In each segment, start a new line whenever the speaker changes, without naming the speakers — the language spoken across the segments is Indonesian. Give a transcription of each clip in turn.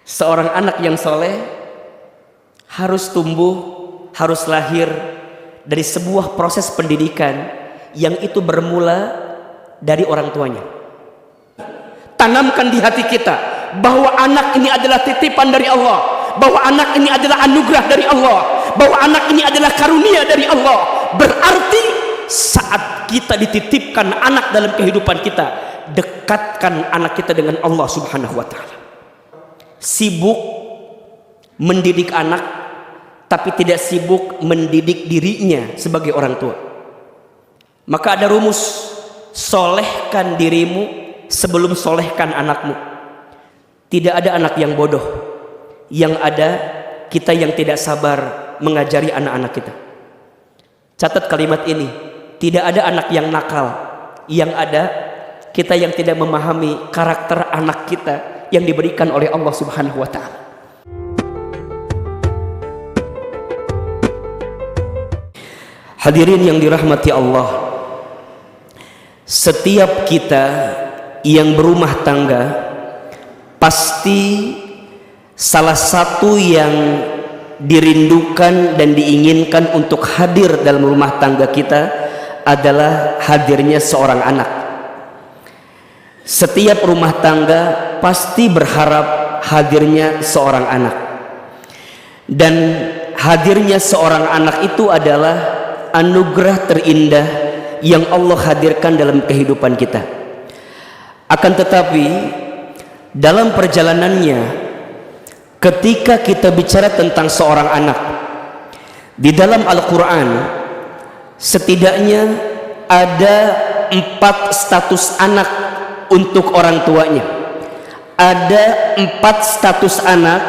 Seorang anak yang soleh harus tumbuh, harus lahir dari sebuah proses pendidikan yang itu bermula dari orang tuanya. Tanamkan di hati kita bahwa anak ini adalah titipan dari Allah, bahwa anak ini adalah anugerah dari Allah, bahwa anak ini adalah karunia dari Allah. Berarti saat kita dititipkan anak dalam kehidupan kita, dekatkan anak kita dengan Allah Subhanahu wa ta'ala. Sibuk mendidik anak tapi tidak sibuk mendidik dirinya sebagai orang tua. Maka ada rumus, solehkan dirimu sebelum solehkan anakmu. Tidak ada anak yang bodoh, yang ada kita yang tidak sabar mengajari anak-anak kita. Catat kalimat ini, tidak ada anak yang nakal, yang ada kita yang tidak memahami karakter anak kita yang diberikan oleh Allah Subhanahu wa ta'ala. Hadirin yang dirahmati Allah, setiap kita yang berumah tangga pasti salah satu yang dirindukan dan diinginkan untuk hadir dalam rumah tangga kita adalah hadirnya seorang anak. Setiap rumah tangga pasti berharap hadirnya seorang anak, dan hadirnya seorang anak itu adalah anugerah terindah yang Allah hadirkan dalam kehidupan kita. Akan tetapi dalam perjalanannya, ketika kita bicara tentang seorang anak, di dalam Al-Quran setidaknya ada 4 status anak untuk orang tuanya. Ada 4 status anak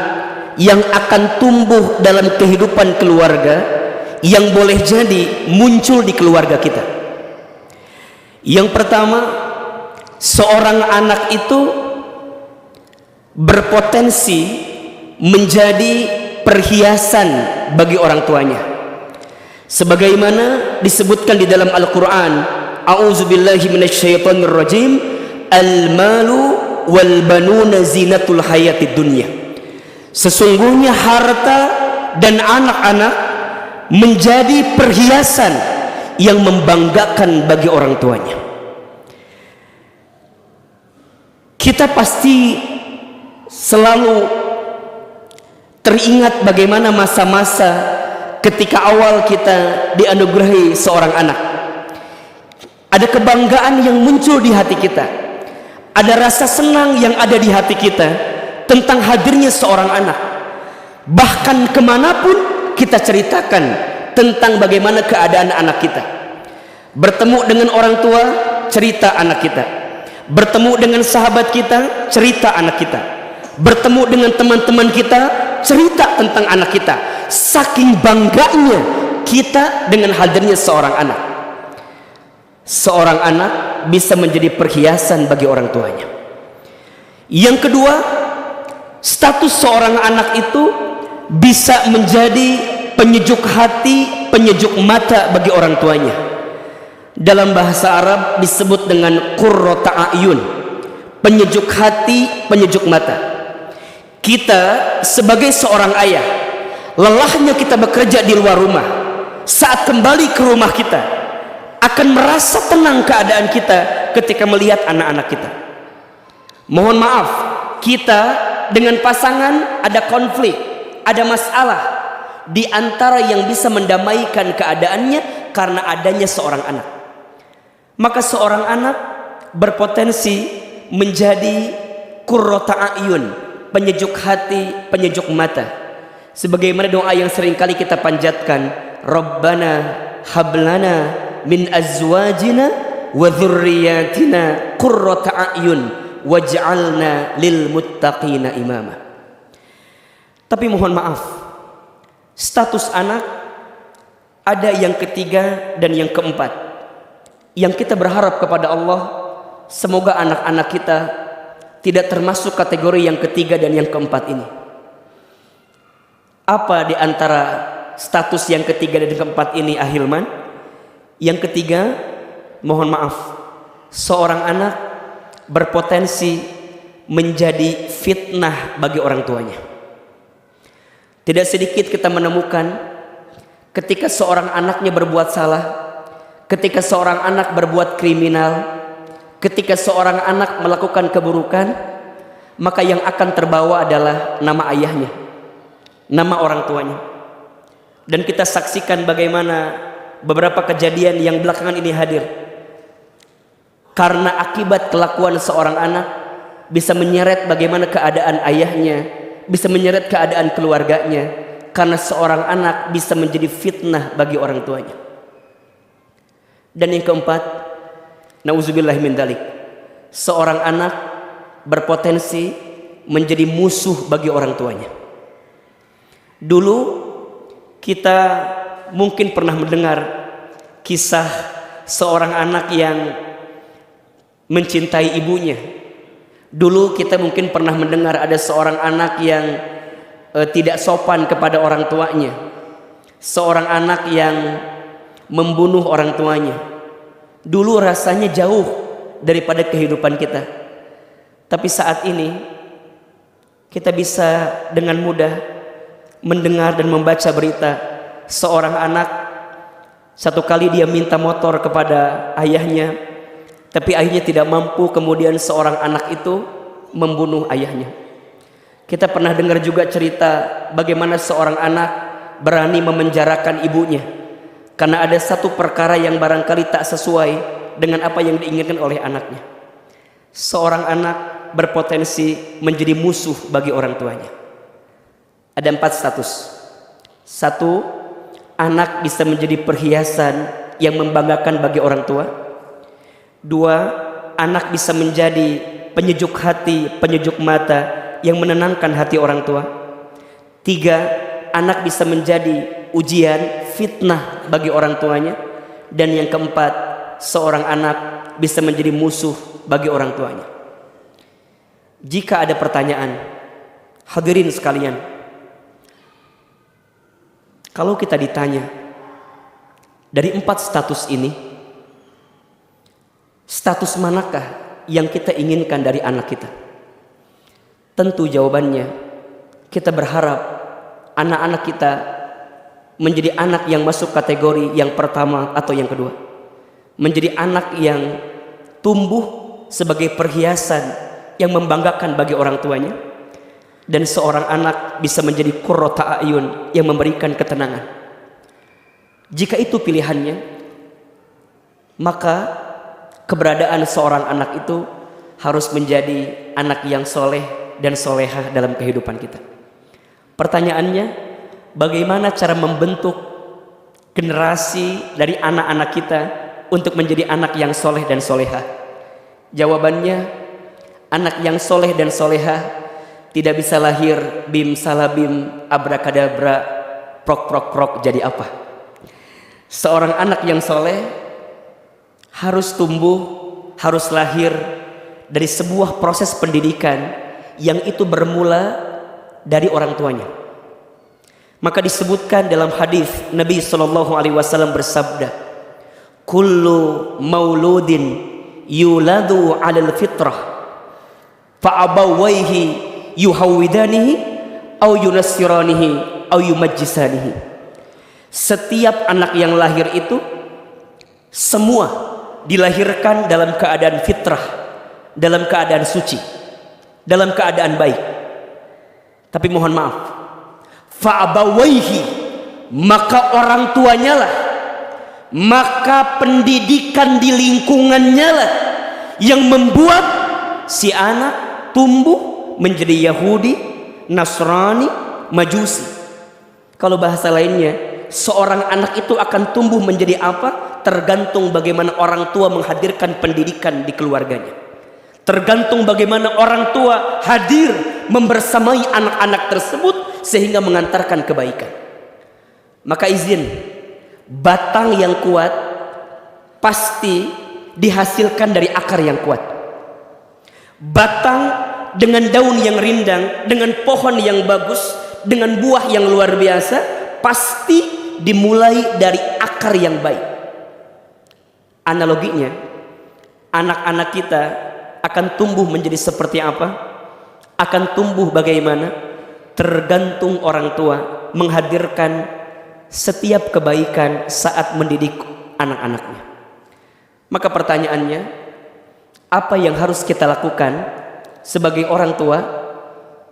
yang akan tumbuh dalam kehidupan keluarga, yang boleh jadi muncul di keluarga kita. Yang pertama, seorang anak itu berpotensi menjadi perhiasan bagi orang tuanya, sebagaimana disebutkan di dalam Al-Quran, a'udzubillahi minasyaitonir rajim, al-malu wal banuna zinatul hayatid dunya. Sesungguhnya harta dan anak-anak menjadi perhiasan yang membanggakan bagi orang tuanya. Kita pasti selalu teringat bagaimana masa-masa ketika awal kita dianugerahi seorang anak. Ada kebanggaan yang muncul di hati kita, ada rasa senang yang ada di hati kita tentang hadirnya seorang anak. Bahkan kemanapun kita ceritakan tentang bagaimana keadaan anak kita. Bertemu dengan orang tua, cerita anak kita. Bertemu dengan sahabat kita, cerita anak kita. Bertemu dengan teman-teman kita, cerita tentang anak kita. Saking bangganya kita dengan hadirnya seorang anak. Seorang anak bisa menjadi perhiasan bagi orang tuanya. Yang kedua, status seorang anak itu bisa menjadi penyejuk hati, penyejuk mata bagi orang tuanya. Dalam bahasa Arab disebut dengan qurrata a'yun, penyejuk hati, penyejuk mata. Kita sebagai seorang ayah, lelahnya kita bekerja di luar rumah, saat kembali ke rumah kita akan merasa tenang keadaan kita ketika melihat anak-anak kita. Mohon maaf, kita dengan pasangan ada konflik, ada masalah, di antara yang bisa mendamaikan keadaannya karena adanya seorang anak. Maka seorang anak berpotensi menjadi qurrata a'yun, penyejuk hati, penyejuk mata. Sebagaimana doa yang seringkali kita panjatkan, Rabbana hablana min azwajina wa dzurriyyatina qurrata a'yun waj'alna lil muttaqina imama. Tapi mohon maaf, status anak ada yang ketiga dan yang keempat. Yang kita berharap kepada Allah, semoga anak-anak kita tidak termasuk kategori yang ketiga dan yang keempat ini. Apa di antara status yang ketiga dan yang keempat ini, Ahilman? Yang ketiga, mohon maaf, seorang anak berpotensi menjadi fitnah bagi orang tuanya. Tidak sedikit kita menemukan ketika seorang anaknya berbuat salah, ketika seorang anak berbuat kriminal, ketika seorang anak melakukan keburukan, maka yang akan terbawa adalah nama ayahnya, nama orang tuanya. Dan kita saksikan bagaimana beberapa kejadian yang belakangan ini hadir, karena akibat kelakuan seorang anak bisa menyeret bagaimana keadaan ayahnya, bisa menyeret keadaan keluarganya, karena seorang anak bisa menjadi fitnah bagi orang tuanya. Dan yang keempat, nauzubillah min dzalik, seorang anak berpotensi menjadi musuh bagi orang tuanya. Dulu kita mungkin pernah mendengar kisah seorang anak yang mencintai ibunya. Dulu kita mungkin pernah mendengar ada seorang anak yang tidak sopan kepada orang tuanya, seorang anak yang membunuh orang tuanya. Dulu rasanya jauh daripada kehidupan kita, tapi saat ini kita bisa dengan mudah mendengar dan membaca berita seorang anak, satu kali dia minta motor kepada ayahnya, tapi ayahnya tidak mampu, kemudian seorang anak itu membunuh ayahnya. Kita pernah dengar juga cerita bagaimana seorang anak berani memenjarakan ibunya karena ada satu perkara yang barangkali tak sesuai dengan apa yang diinginkan oleh anaknya. Seorang anak berpotensi menjadi musuh bagi orang tuanya. Ada 4 status. 1, anak bisa menjadi perhiasan yang membanggakan bagi orang tua. 2, anak bisa menjadi penyejuk hati, penyejuk mata yang menenangkan hati orang tua. 3, anak bisa menjadi ujian, fitnah bagi orang tuanya. Dan yang keempat, seorang anak bisa menjadi musuh bagi orang tuanya. Jika ada pertanyaan, hadirin sekalian, kalau kita ditanya dari 4 status ini, status manakah yang kita inginkan dari anak kita? Tentu jawabannya, kita berharap anak-anak kita menjadi anak yang masuk kategori yang pertama atau yang kedua, menjadi anak yang tumbuh sebagai perhiasan yang membanggakan bagi orang tuanya, dan seorang anak bisa menjadi qurrata a'yun yang memberikan ketenangan. Jika itu pilihannya, maka keberadaan seorang anak itu harus menjadi anak yang soleh dan solehah dalam kehidupan kita. Pertanyaannya, bagaimana cara membentuk generasi dari anak-anak kita untuk menjadi anak yang soleh dan solehah? Jawabannya, anak yang soleh dan solehah tidak bisa lahir bim salabim abrakadabra prok prok prok jadi apa. Seorang anak yang soleh harus tumbuh, harus lahir dari sebuah proses pendidikan yang itu bermula dari orang tuanya. Maka disebutkan dalam hadis Nabi SAW bersabda, kullu mauludin yuladu 'alal fitrah fa abawaihi yuhawidanihi au yunassiranihi au yumajjisanihi. Setiap anak yang lahir itu semua dilahirkan dalam keadaan fitrah, dalam keadaan suci, dalam keadaan baik. Tapi mohon maaf, fa'abawaihi, maka orang tuanya lah, maka pendidikan di lingkungannya lah yang membuat si anak tumbuh menjadi Yahudi, Nasrani, Majusi. Kalau bahasa lainnya, seorang anak itu akan tumbuh menjadi apa? Tergantung bagaimana orang tua menghadirkan pendidikan di keluarganya. Tergantung bagaimana orang tua hadir membersamai anak-anak tersebut sehingga mengantarkan kebaikan. Maka izin, batang yang kuat pasti dihasilkan dari akar yang kuat. Batang dengan daun yang rindang, dengan pohon yang bagus, dengan buah yang luar biasa, pasti dimulai dari akar yang baik. Analoginya, anak-anak kita akan tumbuh menjadi seperti apa? akan tumbuh bagaimana? Tergantung orang tua menghadirkan setiap kebaikan saat mendidik anak-anaknya. Maka pertanyaannya, apa yang harus kita lakukan sebagai orang tua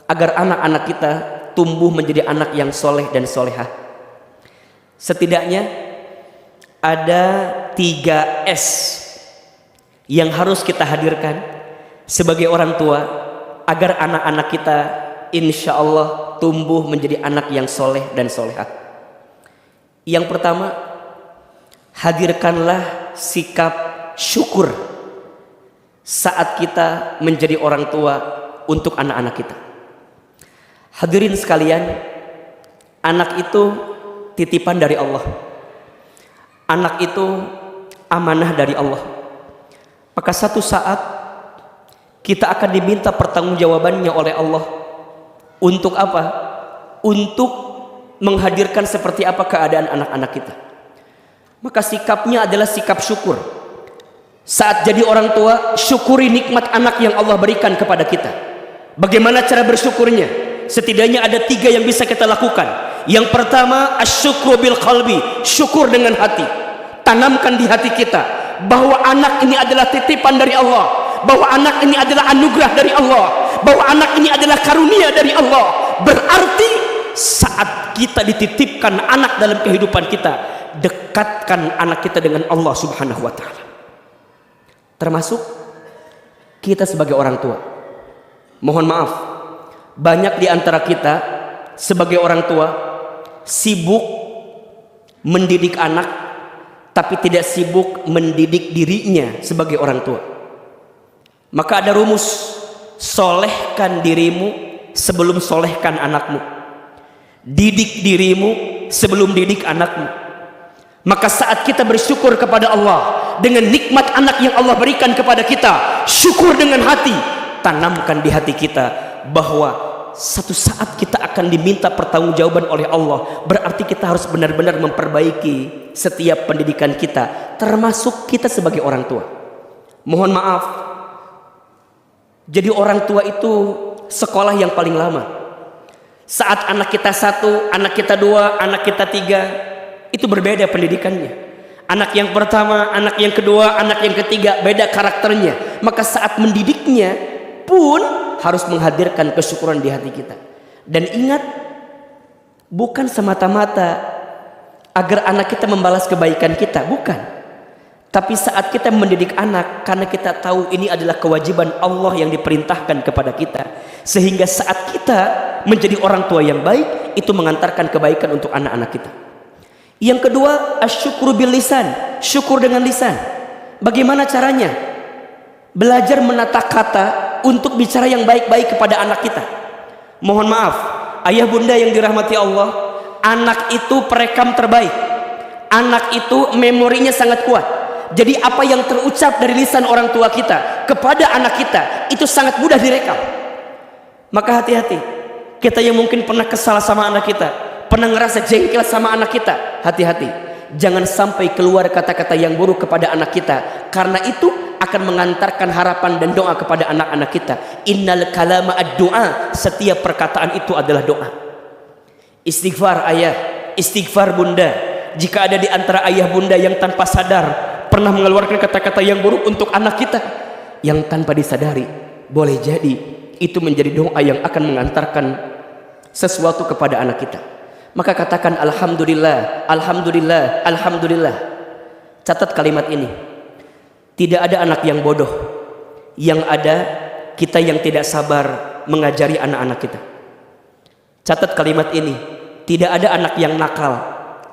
agar anak-anak kita tumbuh menjadi anak yang soleh dan solehah? Setidaknya ada 3 S yang harus kita hadirkan sebagai orang tua agar anak-anak kita insya Allah tumbuh menjadi anak yang soleh dan solehah. Yang pertama, hadirkanlah sikap syukur saat kita menjadi orang tua untuk anak-anak kita. Hadirin sekalian, anak itu titipan dari Allah. Anak itu amanah dari Allah. Maka satu saat kita akan diminta pertanggungjawabannya oleh Allah. Untuk apa? Untuk menghadirkan seperti apa keadaan anak-anak kita. Maka sikapnya adalah sikap syukur. Saat jadi orang tua, syukuri nikmat anak yang Allah berikan kepada kita. Bagaimana cara bersyukurnya? Setidaknya ada 3 yang bisa kita lakukan. Yang pertama, asyukru bil qalbi, syukur dengan hati. Tanamkan di hati kita bahwa anak ini adalah titipan dari Allah, bahwa anak ini adalah anugerah dari Allah, bahwa anak ini adalah karunia dari Allah. Berarti saat kita dititipkan anak dalam kehidupan kita, dekatkan anak kita dengan Allah Subhanahu wa ta'ala. Termasuk kita sebagai orang tua. Mohon maaf, banyak di antara kita sebagai orang tua sibuk mendidik anak, tapi tidak sibuk mendidik dirinya sebagai orang tua. Maka ada rumus, solehkan dirimu sebelum solehkan anakmu. Didik dirimu sebelum didik anakmu. Maka saat kita bersyukur kepada Allah dengan nikmat anak yang Allah berikan kepada kita, syukur dengan hati, tanamkan di hati kita bahwa satu saat kita akan diminta pertanggungjawaban oleh Allah. Berarti kita harus benar-benar memperbaiki setiap pendidikan kita, termasuk kita sebagai orang tua. Mohon maaf, jadi orang tua itu sekolah yang paling lama. Saat anak kita 1, anak kita 2, anak kita 3, itu berbeda pendidikannya. Anak yang pertama, anak yang kedua, anak yang ketiga, beda karakternya. Maka saat mendidiknya pun harus menghadirkan kesyukuran di hati kita. Dan ingat, bukan semata-mata agar anak kita membalas kebaikan kita, bukan. Tapi saat kita mendidik anak, karena kita tahu ini adalah kewajiban Allah yang diperintahkan kepada kita, sehingga saat kita menjadi orang tua yang baik, itu mengantarkan kebaikan untuk anak-anak kita. Yang kedua, asyukru bil lisan, syukur dengan lisan. Bagaimana caranya? Belajar menata kata untuk bicara yang baik-baik kepada anak kita. Mohon maaf, ayah bunda yang dirahmati Allah, anak itu perekam terbaik. Anak itu memorinya sangat kuat. Jadi apa yang terucap dari lisan orang tua kita kepada anak kita itu sangat mudah direkam. Maka hati-hati, kita yang mungkin pernah kesal sama anak kita, pernah ngerasa jengkel sama anak kita, hati-hati, jangan sampai keluar kata-kata yang buruk kepada anak kita, karena itu akan mengantarkan harapan dan doa kepada anak-anak kita. Innal kalama ad-doa, setiap perkataan itu adalah doa. Istighfar ayah, istighfar bunda. Jika ada di antara ayah bunda yang tanpa sadar pernah mengeluarkan kata-kata yang buruk untuk anak kita, yang tanpa disadari, boleh jadi itu menjadi doa yang akan mengantarkan sesuatu kepada anak kita. Maka katakan alhamdulillah, alhamdulillah, alhamdulillah. Catat kalimat ini. Tidak ada anak yang bodoh, yang ada kita yang tidak sabar mengajari anak-anak kita. Catat kalimat ini. Tidak ada anak yang nakal,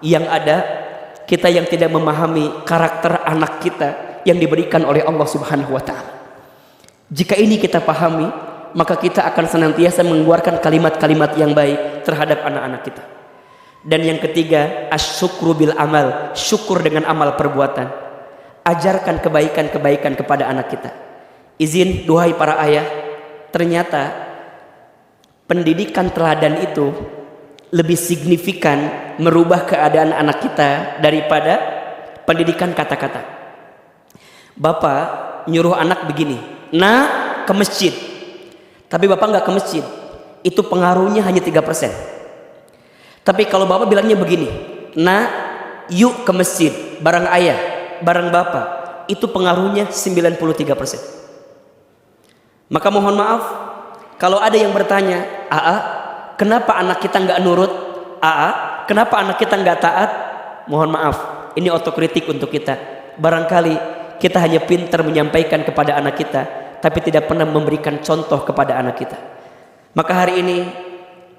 yang ada kita yang tidak memahami karakter anak kita yang diberikan oleh Allah Subhanahu wa ta'ala. Jika ini kita pahami, maka kita akan senantiasa mengeluarkan kalimat-kalimat yang baik terhadap anak-anak kita. Dan yang ketiga, asyukru bil amal, syukur dengan amal perbuatan. Ajarkan kebaikan-kebaikan kepada anak kita. Izin, duhai para ayah, ternyata pendidikan teladan itu lebih signifikan merubah keadaan anak kita daripada pendidikan kata-kata. Bapak nyuruh anak begini, nah ke masjid. tapi bapak nggak ke masjid, itu pengaruhnya hanya 3%. Tapi kalau bapak bilangnya begini, nah yuk ke masjid bareng ayah, bareng bapak, itu pengaruhnya 93%. Maka mohon maaf kalau ada yang bertanya, kenapa anak kita nggak nurut? Kenapa anak kita nggak taat? Mohon maaf, ini otokritik untuk kita. Barangkali kita hanya pintar menyampaikan kepada anak kita, tapi tidak pernah memberikan contoh kepada anak kita. Maka hari ini,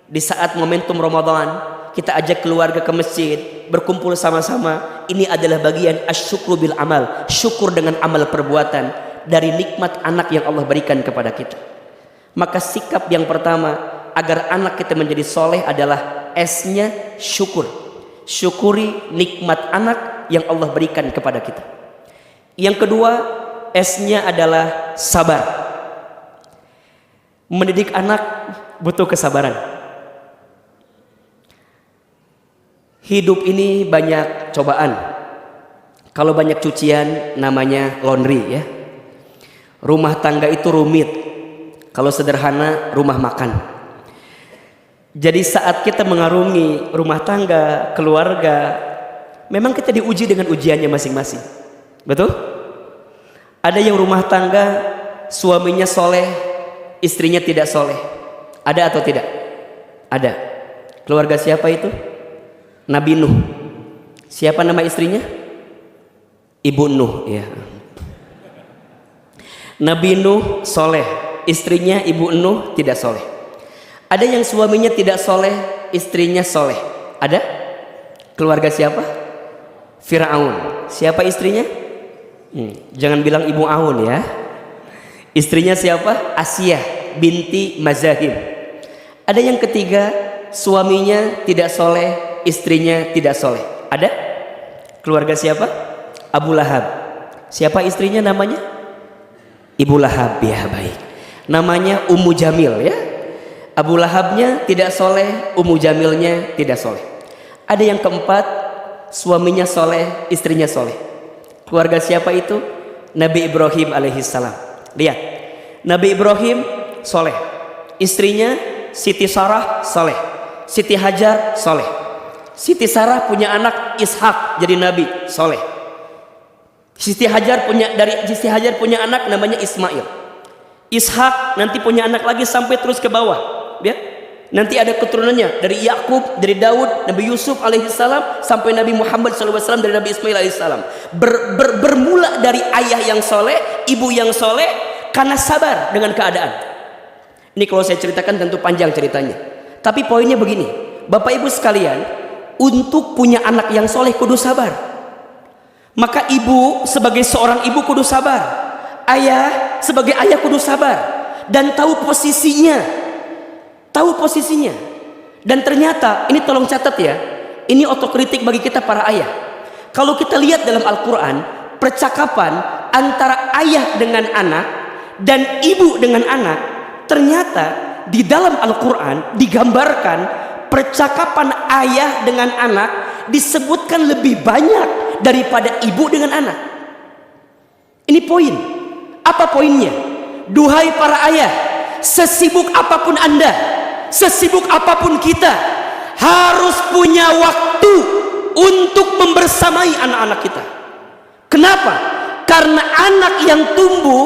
di saat momentum Ramadan, kita ajak keluarga ke masjid, berkumpul sama-sama. Ini adalah bagian asyukru bil amal, syukur dengan amal perbuatan dari nikmat anak yang Allah berikan kepada kita. Maka sikap yang pertama agar anak kita menjadi soleh adalah S-nya syukur. Syukuri nikmat anak yang Allah berikan kepada kita. Yang kedua, S-nya adalah sabar. Mendidik anak butuh kesabaran. Hidup ini banyak cobaan. Kalau banyak cucian namanya laundry ya. Rumah tangga itu rumit. Kalau sederhana rumah makan. Jadi saat kita mengarungi rumah tangga, keluarga, memang kita diuji dengan ujiannya masing-masing. Betul? Ada yang rumah tangga suaminya soleh, istrinya tidak soleh. Ada atau tidak? Ada. Keluarga siapa itu? Nabi Nuh. Siapa nama istrinya? Ibu Nuh ya. Nabi Nuh soleh, istrinya Ibu Nuh tidak soleh. Ada yang suaminya tidak soleh, istrinya soleh. Ada? Keluarga siapa? Fir'aun. Siapa istrinya? Jangan bilang Ibu Aun ya. Istrinya siapa? Asia binti Mazahim. Ada yang ketiga, suaminya tidak soleh, istrinya tidak soleh. Ada? Keluarga siapa? Abu Lahab. Siapa istrinya namanya? Ibu Lahab ya, baik. Namanya Ummu Jamil ya. Abu Lahabnya tidak soleh, Ummu Jamilnya tidak soleh. Ada yang keempat, suaminya soleh, istrinya soleh. Keluarga siapa itu? Nabi Ibrahim alaihissalam. Lihat, Nabi Ibrahim soleh, istrinya Siti Sarah soleh, Siti Hajar soleh. Siti Sarah punya anak Ishak jadi nabi soleh. Siti Hajar punya anak namanya Ismail. Ishak nanti punya anak lagi sampai terus ke bawah. Ya? Nanti ada keturunannya dari Yakub, dari Daud, Nabi Yusuf alaihissalam sampai Nabi Muhammad SAW, dari Nabi Ismail alaihissalam. Bermula dari ayah yang soleh, ibu yang soleh, karena sabar dengan keadaan. Ini kalau saya ceritakan tentu panjang ceritanya. Tapi poinnya begini, Bapak Ibu sekalian, untuk punya anak yang soleh kudu sabar. Maka ibu sebagai seorang ibu kudu sabar, ayah sebagai ayah kudu sabar dan tahu posisinya. Dan ternyata ini tolong catat ya, ini otokritik bagi kita para ayah. Kalau kita lihat dalam Al-Quran, percakapan antara ayah dengan anak dan ibu dengan anak, ternyata di dalam Al-Quran digambarkan percakapan ayah dengan anak disebutkan lebih banyak daripada ibu dengan anak. Ini poin. Apa poinnya? Duhai para ayah, sesibuk apapun Anda, sesibuk apapun kita, harus punya waktu untuk membersamai anak-anak kita. Kenapa? Karena anak yang tumbuh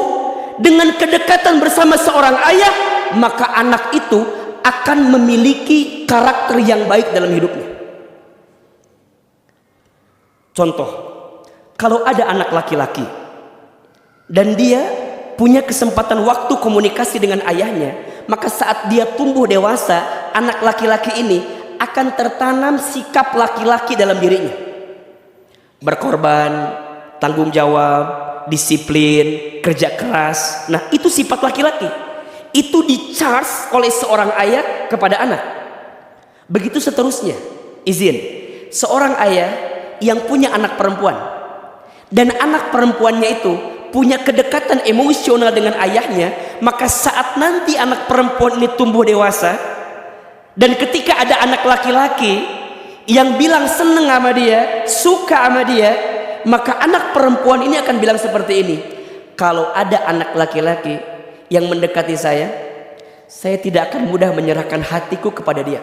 dengan kedekatan bersama seorang ayah, maka anak itu akan memiliki karakter yang baik dalam hidupnya. Contoh, kalau ada anak laki-laki dan dia punya kesempatan waktu komunikasi dengan ayahnya, maka saat dia tumbuh dewasa, anak laki-laki ini akan tertanam sikap laki-laki dalam dirinya. Berkorban, tanggung jawab, disiplin, kerja keras. Nah, itu sifat laki-laki. Itu di-charge oleh seorang ayah kepada anak. Begitu seterusnya. Izin, seorang ayah yang punya anak perempuan dan anak perempuannya itu punya kedekatan emosional dengan ayahnya, maka saat nanti anak perempuan ini tumbuh dewasa dan ketika ada anak laki-laki yang bilang seneng sama dia, suka sama dia, maka anak perempuan ini akan bilang seperti ini, kalau ada anak laki-laki yang mendekati saya tidak akan mudah menyerahkan hatiku kepada dia.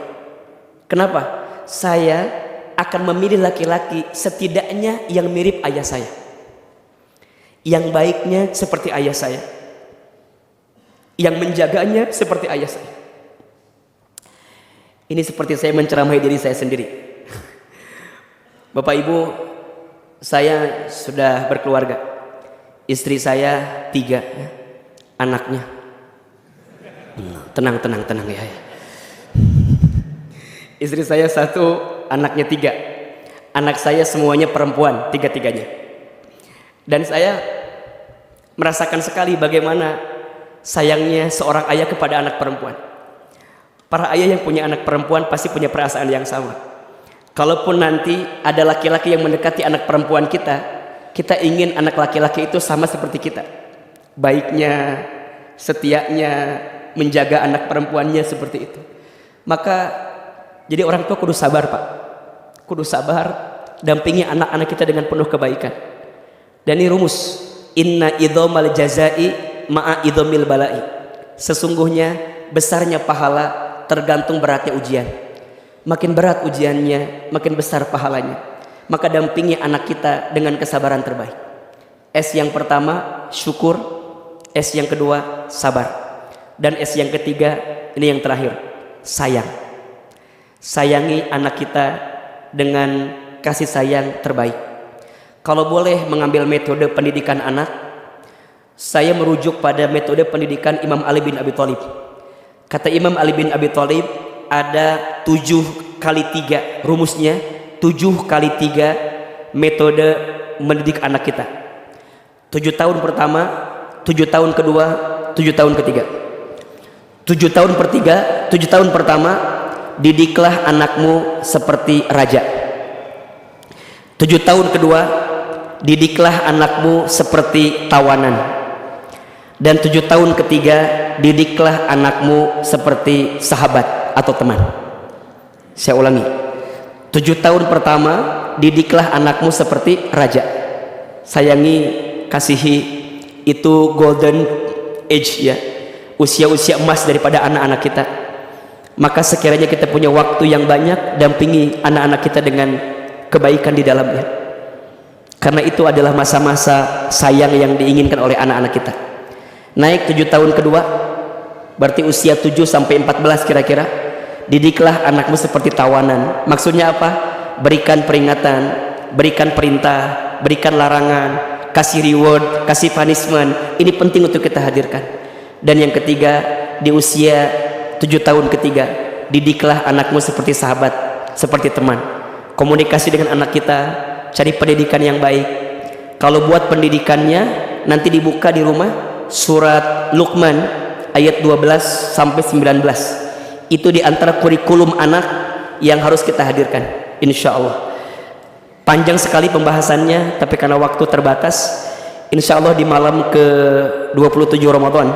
Kenapa? Saya akan memilih laki-laki setidaknya yang mirip ayah saya, yang baiknya seperti ayah saya, yang menjaganya seperti ayah saya. Ini seperti saya menceramahi diri saya sendiri. Bapak Ibu, saya sudah berkeluarga. Istri saya 3, anaknya. Tenang ya. Istri saya 1, anaknya 3. Anak saya semuanya perempuan, 3-tiganya. Dan saya merasakan sekali bagaimana sayangnya seorang ayah kepada anak perempuan. Para ayah yang punya anak perempuan pasti punya perasaan yang sama. Kalaupun nanti ada laki-laki yang mendekati anak perempuan kita, kita ingin anak laki-laki itu sama seperti kita. Baiknya, setianya, menjaga anak perempuannya seperti itu. Maka jadi orang tua kudu sabar, Pak. Kudu sabar, dampingi anak-anak kita dengan penuh kebaikan. Dan ini rumus, inna idhomal jazai ma'a idhomil balai. Sesungguhnya besarnya pahala tergantung beratnya ujian. Makin berat ujiannya, makin besar pahalanya. Maka dampingi anak kita dengan kesabaran terbaik. S yang pertama syukur, S yang kedua sabar, dan S yang ketiga ini yang terakhir, sayang. Sayangi anak kita dengan kasih sayang terbaik. Kalau boleh mengambil metode pendidikan anak, saya merujuk pada metode pendidikan Imam Ali bin Abi Thalib. Kata Imam Ali bin Abi Thalib, ada 7x3 rumusnya, 7x3 metode mendidik anak kita. 7 tahun pertama, 7 tahun kedua, 7 tahun ketiga. 7 tahun pertiga, 7 tahun pertama, didiklah anakmu seperti raja. 7 tahun kedua, didiklah anakmu seperti tawanan. Dan 7 tahun ketiga, didiklah anakmu seperti sahabat atau teman. Saya ulangi, 7 tahun pertama, didiklah anakmu seperti raja. Sayangi, kasihi, itu golden age ya, usia-usia emas daripada anak-anak kita. Maka sekiranya kita punya waktu yang banyak, dampingi anak-anak kita dengan kebaikan di dalamnya. Karena itu adalah masa-masa sayang yang diinginkan oleh anak-anak kita. Naik 7 tahun kedua, berarti usia 7 sampai 14 kira-kira, didiklah anakmu seperti tawanan. Maksudnya apa? Berikan peringatan, berikan perintah, berikan larangan, kasih reward, kasih punishment. Ini penting untuk kita hadirkan. Dan yang ketiga, di usia 7 tahun ketiga, didiklah anakmu seperti sahabat, seperti teman. Komunikasi dengan anak kita, cari pendidikan yang baik. Kalau buat pendidikannya, nanti dibuka di rumah surat Luqman ayat 12 sampai 19. Itu diantara kurikulum anak yang harus kita hadirkan, insya Allah. Panjang sekali pembahasannya, tapi karena waktu terbatas, insya Allah di malam ke 27 Ramadan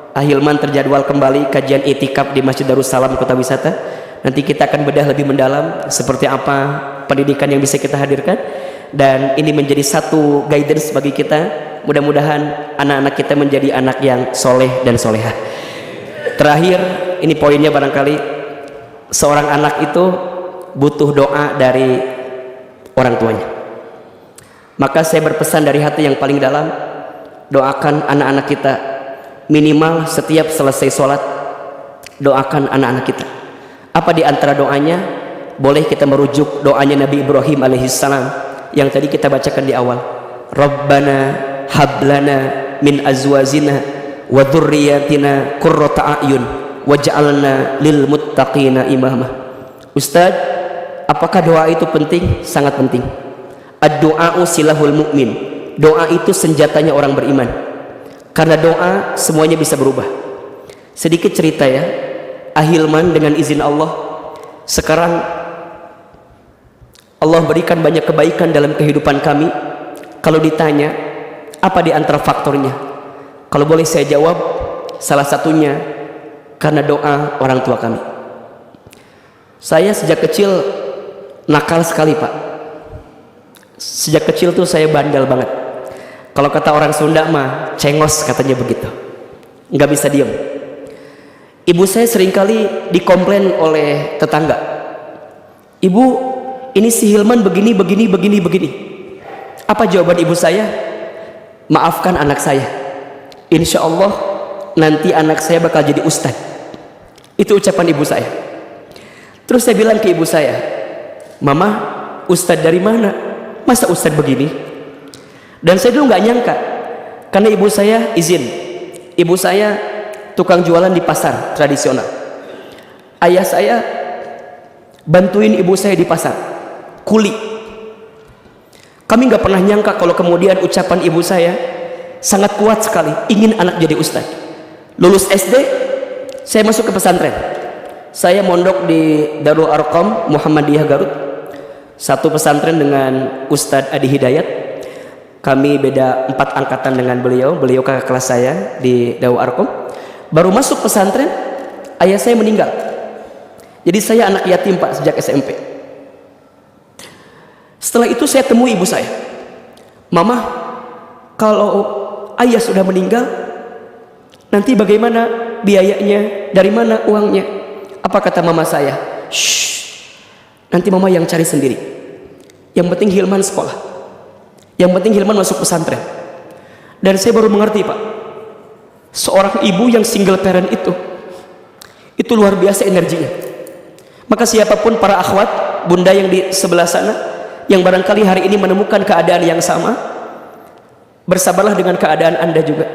Ahilman terjadwal kembali kajian itikaf di Masjid Darussalam Kota Wisata. Nanti kita akan bedah lebih mendalam seperti apa pendidikan yang bisa kita hadirkan, dan ini menjadi satu guidance bagi kita. Mudah-mudahan anak-anak kita menjadi anak yang soleh dan solehah. Terakhir, ini poinnya barangkali, seorang anak itu butuh doa dari orang tuanya. Maka saya berpesan dari hati yang paling dalam, doakan anak-anak kita. Minimal setiap selesai sholat, doakan anak-anak kita. Apa di antara doanya? Boleh kita merujuk doanya Nabi Ibrahim alaihissalam yang tadi kita bacakan di awal. Rabbana hablana min azwajina wa dzurriyyatina qurrata a'yun waj'alna lil muttaqina imama. Ustaz, apakah doa itu penting? Sangat penting. Ad-du'a'u silahul mu'min. Doa itu senjatanya orang beriman. Karena doa semuanya bisa berubah. Sedikit cerita ya, Ahilman dengan izin Allah, sekarang Allah berikan banyak kebaikan dalam kehidupan kami. Kalau ditanya apa di antara faktornya, kalau boleh saya jawab, salah satunya karena doa orang tua kami. Saya sejak kecil nakal sekali, Pak. Sejak kecil tuh saya bandel banget. Kalau kata orang Sunda mah cengos, katanya begitu, nggak bisa diem. Ibu saya seringkali dikomplain oleh tetangga, "Ibu, ini si Hilman begini, begini, begini, begini." Apa jawaban ibu saya? "Maafkan anak saya, insya Allah nanti anak saya bakal jadi ustad." Itu ucapan ibu saya. Terus saya bilang ke ibu saya, "Mama, ustad dari mana? Masa ustad begini?" Dan saya dulu nggak nyangka, karena ibu saya izin. Ibu saya tukang jualan di pasar tradisional. Ayah saya bantuin ibu saya di pasar, kuli. Kami nggak pernah nyangka kalau kemudian ucapan ibu saya sangat kuat sekali, ingin anak jadi ustad. Lulus SD, saya masuk ke pesantren. Saya mondok di Darul Arqam Muhammadiyah Garut, satu pesantren dengan Ustadz Adi Hidayat. Kami beda 4 angkatan dengan beliau. Beliau kakak kelas saya di Darul Arqam. Baru masuk pesantren, ayah saya meninggal. Jadi saya anak yatim Pak sejak SMP. Setelah itu saya temui ibu saya, "Mama, kalau ayah sudah meninggal, nanti bagaimana biayanya? Dari mana uangnya?" Apa kata mama saya? "Shh, nanti mama yang cari sendiri. Yang penting Hilman sekolah. Yang penting Hilman masuk pesantren." Dan saya baru mengerti, Pak, seorang ibu yang single parent itu luar biasa energinya. Maka siapapun para akhwat, bunda yang di sebelah sana, yang barangkali hari ini menemukan keadaan yang sama, bersabarlah dengan keadaan Anda juga.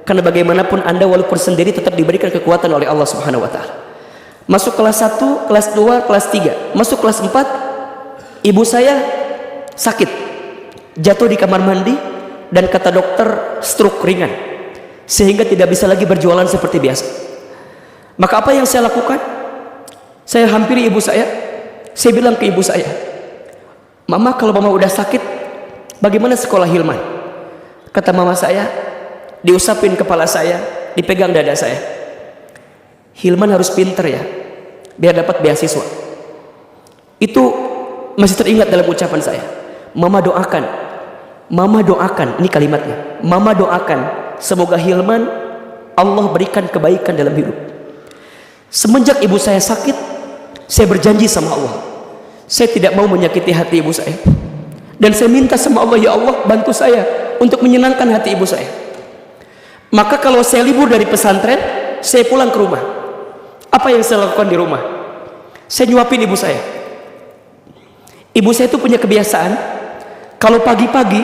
Karena bagaimanapun Anda walaupun sendiri tetap diberikan kekuatan oleh Allah Subhanahu wa taala. Masuk kelas 1, kelas 2, kelas 3, masuk kelas 4, ibu saya sakit, jatuh di kamar mandi, dan kata dokter stroke ringan, sehingga tidak bisa lagi berjualan seperti biasa. Maka apa yang saya lakukan? Saya hampiri ibu saya bilang ke ibu saya, "Mama, kalau mama udah sakit, bagaimana sekolah Hilman?" Kata mama saya, diusapin kepala saya, dipegang dada saya, "Hilman harus pinter ya, biar dapat beasiswa." Itu masih teringat dalam ucapan saya. Mama doakan, ini kalimatnya, "Mama doakan semoga Hilman Allah berikan kebaikan dalam hidup." Semenjak ibu saya sakit, saya berjanji sama Allah, saya tidak mau menyakiti hati ibu saya. Dan saya minta sama Allah, "Ya Allah, bantu saya untuk menyenangkan hati ibu saya." Maka kalau saya libur dari pesantren, saya pulang ke rumah. Apa yang saya lakukan di rumah? Saya nyuapin ibu saya. Ibu saya itu punya kebiasaan, kalau pagi-pagi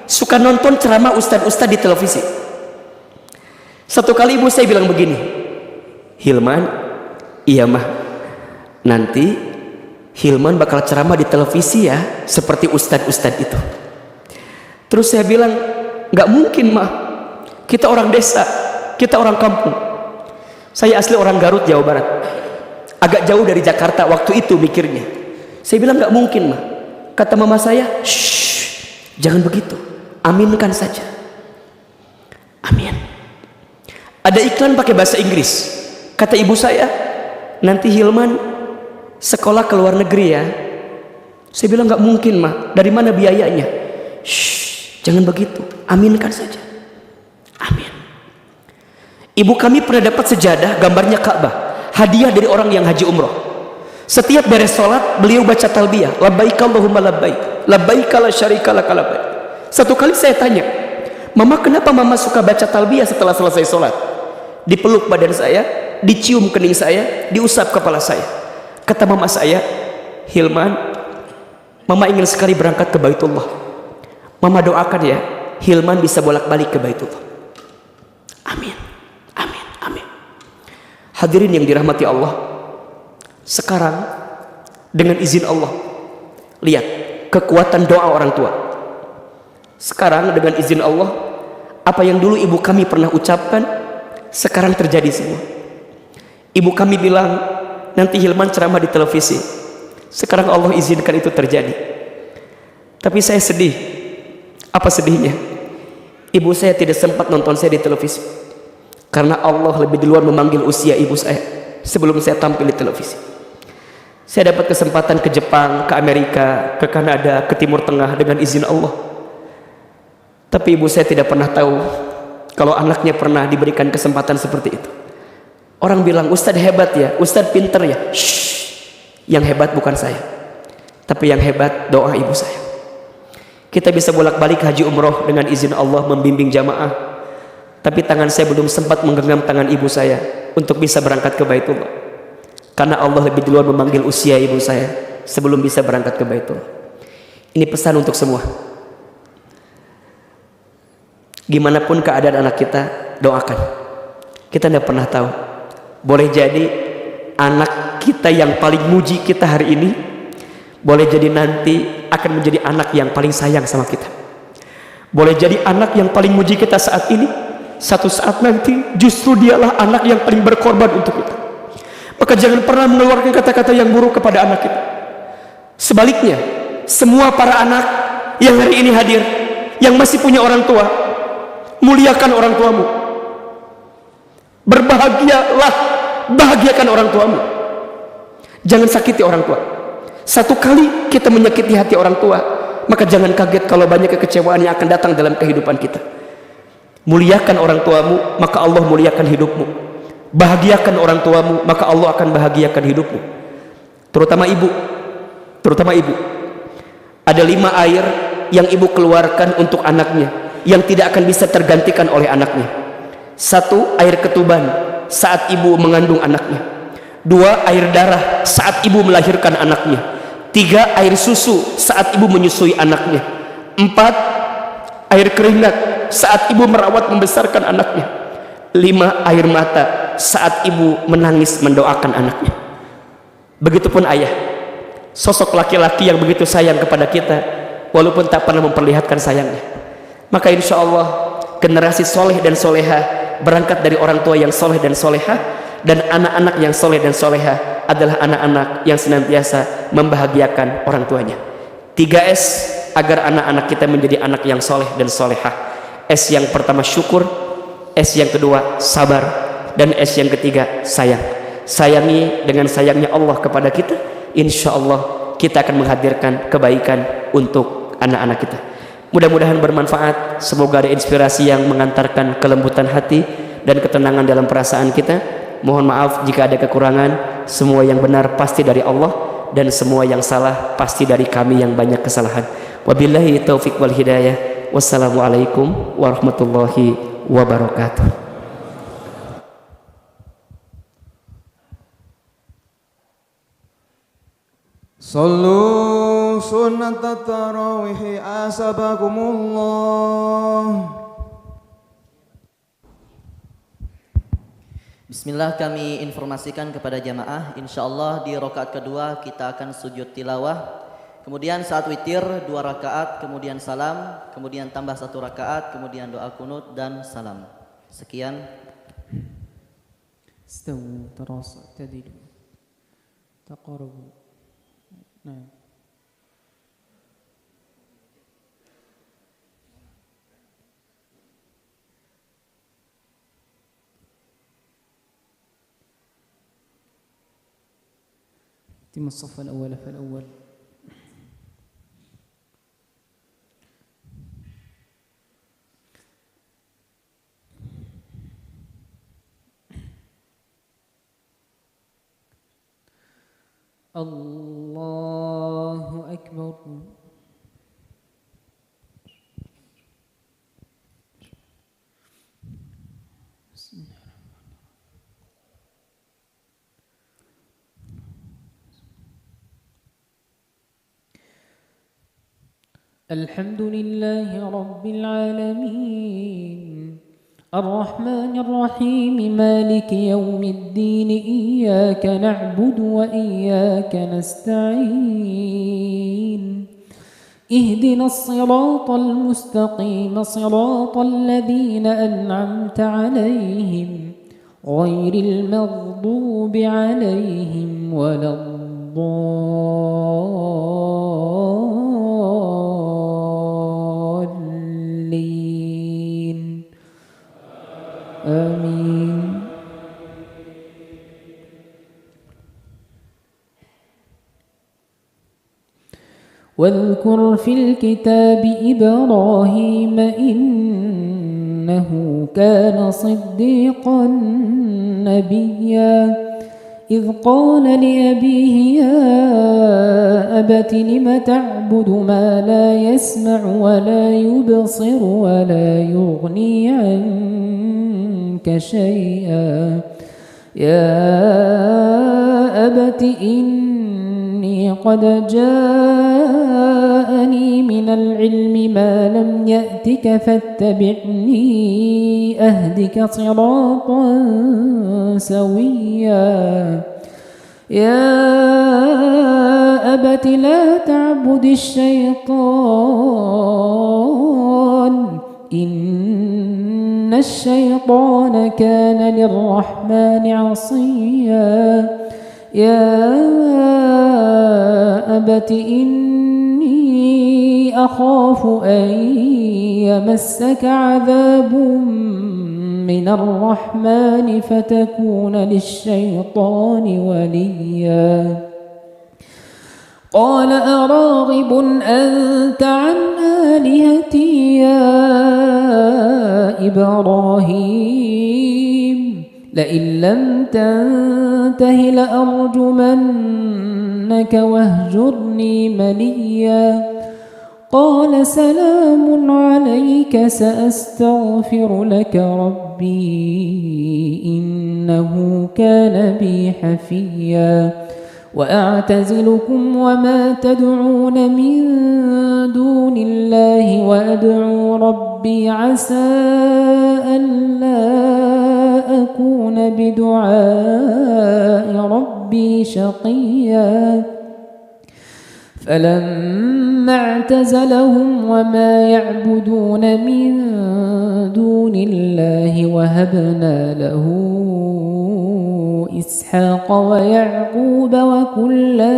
suka nonton ceramah ustadz-ustadz di televisi. Satu kali ibu saya bilang begini, "Hilman, iya mah, nanti Hilman bakal ceramah di televisi ya, seperti ustadz-ustadz itu." Terus saya bilang, "Nggak mungkin mah, kita orang desa, kita orang kampung." Saya asli orang Garut, Jawa Barat, agak jauh dari Jakarta waktu itu mikirnya. Saya bilang, "Nggak mungkin mah." Kata mama saya, "Shh, jangan begitu, aminkan saja." Amin. Ada iklan pakai bahasa Inggris. Kata ibu saya, "Nanti Hilman sekolah ke luar negeri ya." Saya bilang, "Nggak mungkin mah, dari mana biayanya?" "Shh, jangan begitu, aminkan saja." Amin. Ibu kami pernah dapat sejadah gambarnya Ka'bah, hadiah dari orang yang haji umroh. Setiap beres sholat, beliau baca talbiyah, "Labbaik Allahumma labbaik, labbaik la syarika lak labbaik." Satu kali saya tanya, "Mama, kenapa mama suka baca talbiyah setelah selesai sholat?" Dipeluk badan saya, dicium kening saya, diusap kepala saya. Kata mama saya, "Hilman, mama ingin sekali berangkat ke Baitullah. Mama doakan ya, Hilman bisa bolak-balik ke Baitullah." Amin, amin, amin. Hadirin yang dirahmati Allah, sekarang dengan izin Allah, lihat kekuatan doa orang tua. Sekarang dengan izin Allah, apa yang dulu ibu kami pernah ucapkan, sekarang terjadi semua. Ibu kami bilang, "Nanti Hilman ceramah di televisi." Sekarang Allah izinkan itu terjadi. Tapi saya sedih. Apa sedihnya? Ibu saya tidak sempat nonton saya di televisi, karena Allah lebih duluan memanggil usia ibu saya sebelum saya tampil di televisi. Saya dapat kesempatan ke Jepang, ke Amerika, ke Kanada, ke Timur Tengah dengan izin Allah. Tapi ibu saya tidak pernah tahu kalau anaknya pernah diberikan kesempatan seperti itu. Orang bilang Ustadz hebat ya, Ustadz pinter ya. Shh, yang hebat bukan saya, tapi yang hebat doa ibu saya. Kita bisa bolak-balik haji umroh dengan izin Allah, membimbing jamaah, tapi tangan saya belum sempat menggenggam tangan ibu saya untuk bisa berangkat ke Baitullah, karena Allah lebih duluan memanggil usia ibu saya sebelum bisa berangkat ke Baitullah. Ini pesan untuk semua. Gimana pun keadaan anak kita, doakan. Kita tidak pernah tahu, boleh jadi anak kita yang paling muji kita hari ini, boleh jadi nanti akan menjadi anak yang paling sayang sama kita. Boleh jadi anak yang paling muji kita saat ini, satu saat nanti justru dialah anak yang paling berkorban untuk kita. Maka jangan pernah mengeluarkan kata-kata yang buruk kepada anak kita. Sebaliknya, semua para anak yang hari ini hadir, yang masih punya orang tua, muliakan orang tuamu. Berbahagialah, bahagiakan orang tuamu. Jangan sakiti orang tua. Satu kali kita menyakiti hati orang tua, maka jangan kaget kalau banyak kekecewaan yang akan datang dalam kehidupan kita. Muliakan orang tuamu, maka Allah muliakan hidupmu. Bahagiakan orang tuamu, maka Allah akan bahagiakan hidupmu. Terutama ibu. Ada 5 air yang ibu keluarkan untuk anaknya, yang tidak akan bisa tergantikan oleh anaknya. 1, air ketuban saat ibu mengandung anaknya. 2, air darah saat ibu melahirkan anaknya. 3, air susu saat ibu menyusui anaknya. 4, air keringat saat ibu merawat membesarkan anaknya. 5, air mata saat ibu menangis mendoakan anaknya. Begitupun ayah, sosok laki-laki yang begitu sayang kepada kita walaupun tak pernah memperlihatkan sayangnya. Maka insya Allah generasi soleh dan soleha berangkat dari orang tua yang soleh dan soleha, dan anak-anak yang soleh dan soleha adalah anak-anak yang senantiasa membahagiakan orang tuanya. 3S agar anak-anak kita menjadi anak yang soleh dan soleha. S yang pertama syukur, S yang kedua sabar, dan S yang ketiga sayang. Sayangi dengan sayangnya Allah kepada kita, insya Allah kita akan menghadirkan kebaikan untuk anak-anak kita. Mudah-mudahan bermanfaat. Semoga ada inspirasi yang mengantarkan kelembutan hati dan ketenangan dalam perasaan kita. Mohon maaf jika ada kekurangan. Semua yang benar pasti dari Allah, dan semua yang salah pasti dari kami yang banyak kesalahan. Wabillahi taufiq wal hidayah. Wassalamualaikum warahmatullahi wabarakatuh.
Sallu sunnat tarawih asabakumullah.
Bismillah, kami informasikan kepada jamaah, insyaallah di rakaat kedua kita akan sujud tilawah, kemudian saat witir 2 rakaat, kemudian salam, kemudian tambah 1 rakaat, kemudian doa kunut dan salam. Sekian.
Istawu tarasa tadilu taqarabu. Nah. تم الصف الأول فالأول. الله أكبر. الحمد لله رب العالمين الرحمن الرحيم مالك يوم الدين إياك نعبد وإياك نستعين اهدنا الصراط المستقيم صراط الذين أنعمت عليهم غير المغضوب عليهم ولا الضالين آمين. واذكر في الكتاب إبراهيم إنه كان صديقا نبيا إذ قال لأبيه يا أبت لم تعبد ما لا يسمع ولا يبصر ولا يغني عنك شيئا يا أبت إني قد جاءني من العلم ما لم يأتك فاتبعني أهدك صراطا سويا يا أبت لا تعبد الشيطان إن الشيطان كان للرحمن عصيا يا أبت إني أخاف أن يمسك عذاب من الرحمن فتكون للشيطان وليا قال أراغب أنت عن آلهتي يا إبراهيم لئن لم تنته لأرجمنك واهجرني مليا قال سلام عليك سأستغفر لك ربي إنه كان بي حفيا وأعتزلكم وما تدعون من دون الله وأدعو ربي عسى ألا أكون بدعاء ربي شقيا فلما اعتزلهم وما يعبدون من دون الله وهبنا له إسحاق ويعقوب وكلا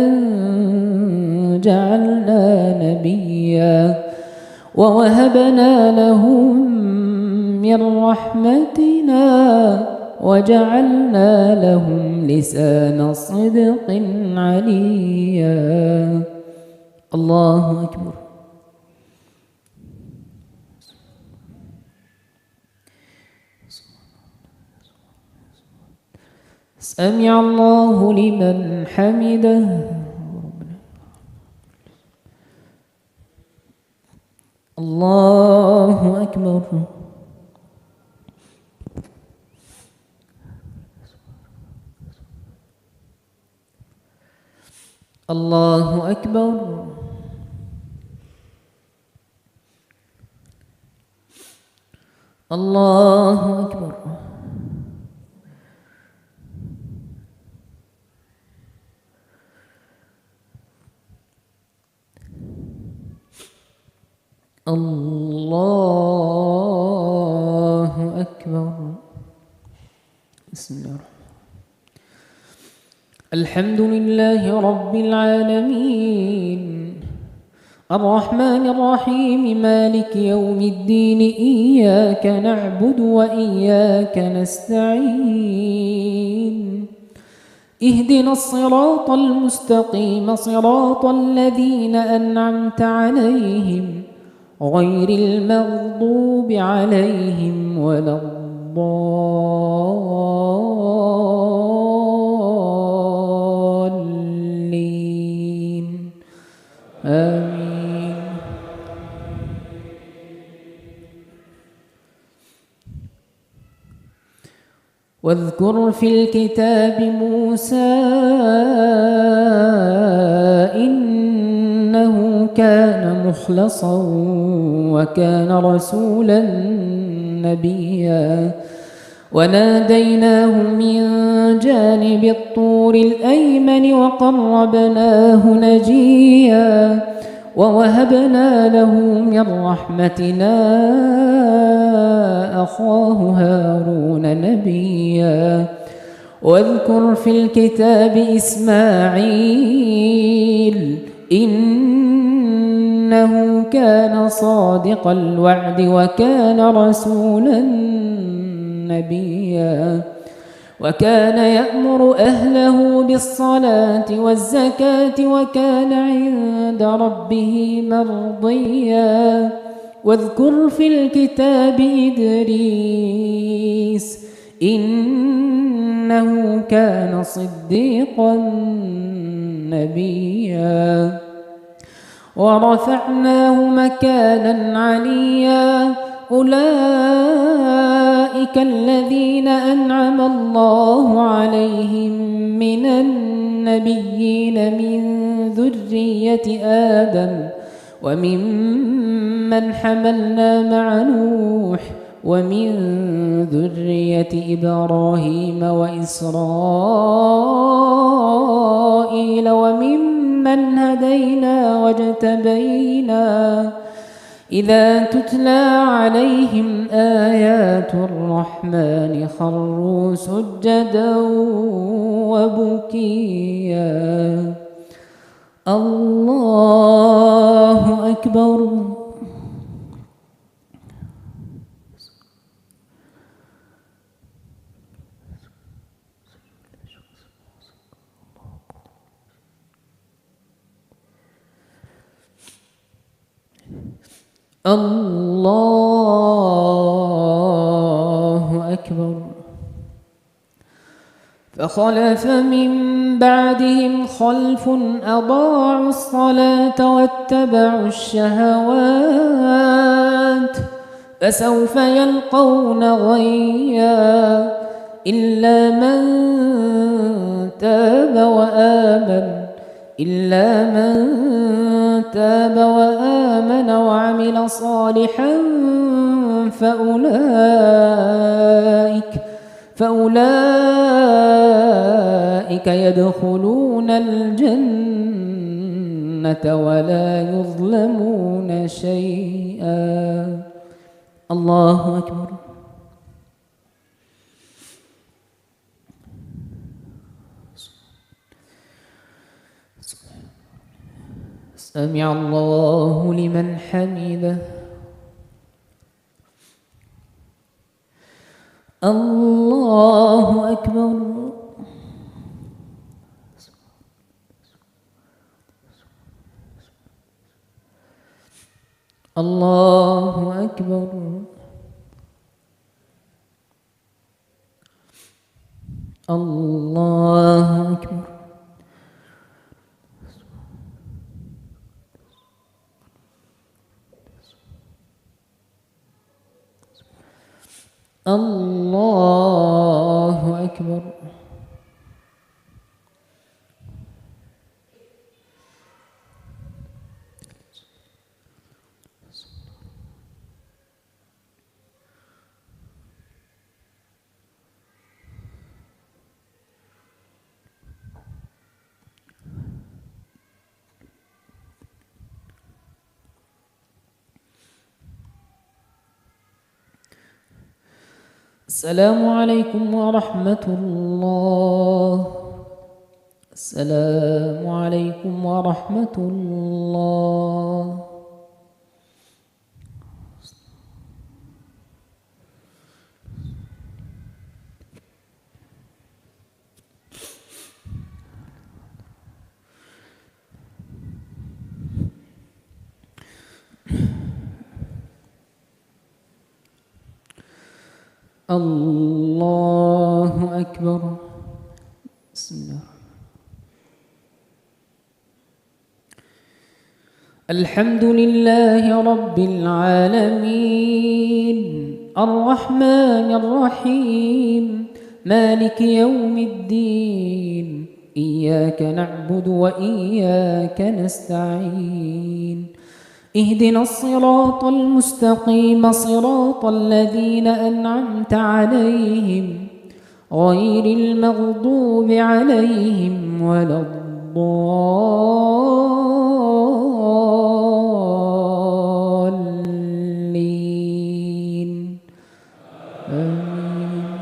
جعلنا نبيا ووهبنا لهم من رحمتنا وجعلنا لهم لسان صدق عليا الله أكبر سمع الله لمن حمده الله أكبر الله أكبر الله أكبر الله أكبر بسم الله الرحمن الحمد لله رب العالمين الرحمن الرحيم مالك يوم الدين إياك نعبد وإياك نستعين اهدنا الصراط المستقيم صراط الذين أنعمت عليهم غير المغضوب عليهم ولا الضالين آمين واذكر في الكتاب موسى إنه كان مخلصا وكان رسولا نبيا وناديناه من جانب الطور الأيمن وقربناه نجيا ووهبنا له من رحمتنا أخاه هارون نبيا واذكر في الكتاب إسماعيل إنه كان صادق الوعد وكان رسولا نبيا وكان يأمر أهله بالصلاة والزكاة وكان عند ربه مرضيا واذكر في الكتاب إدريس إنه كان صديقا نبيا ورفعناه مكانا عليا أولئك الذين أنعم الله عليهم من النبيين من ذرية آدم وممن حملنا مع نوح ومن ذرية إبراهيم وإسرائيل وممن هدينا واجتبينا إذا تتلى عليهم آيات الرحمن خروا سجدا وبكيا الله أكبر الله أكبر فخلف من بعدهم خلف أضاعوا الصلاة واتبعوا الشهوات فسوف يلقون غيا إلا من تاب وآمن وعمل صالحا فأولئك يدخلون الجنة ولا يظلمون شيئا الله أكبر سمع الله لمن حمده الله أكبر الله أكبر الله أكبر الله أكبر السلام عليكم ورحمة الله السلام عليكم ورحمة الله الله أكبر بسم الله الحمد لله رب العالمين الرحمن الرحيم مالك يوم الدين إياك نعبد وإياك نستعين اهدنا الصراط المستقيم صراط الذين أنعمت عليهم غير المغضوب عليهم ولا الضالين آمين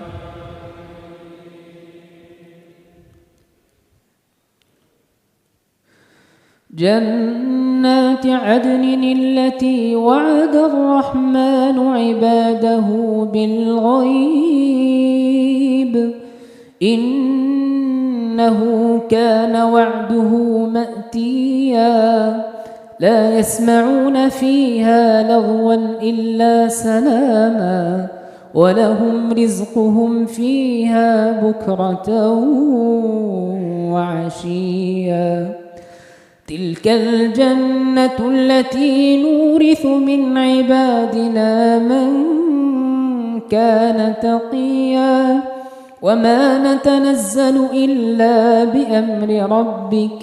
جنات عدن التي وعد الرحمن عباده بالغيب إنه كان وعده مأتيا لا يسمعون فيها لغوا إلا سلاما ولهم رزقهم فيها بكرة وعشيا تلك الجنة التي نورث من عبادنا من كان تقيا وما نتنزل إلا بأمر ربك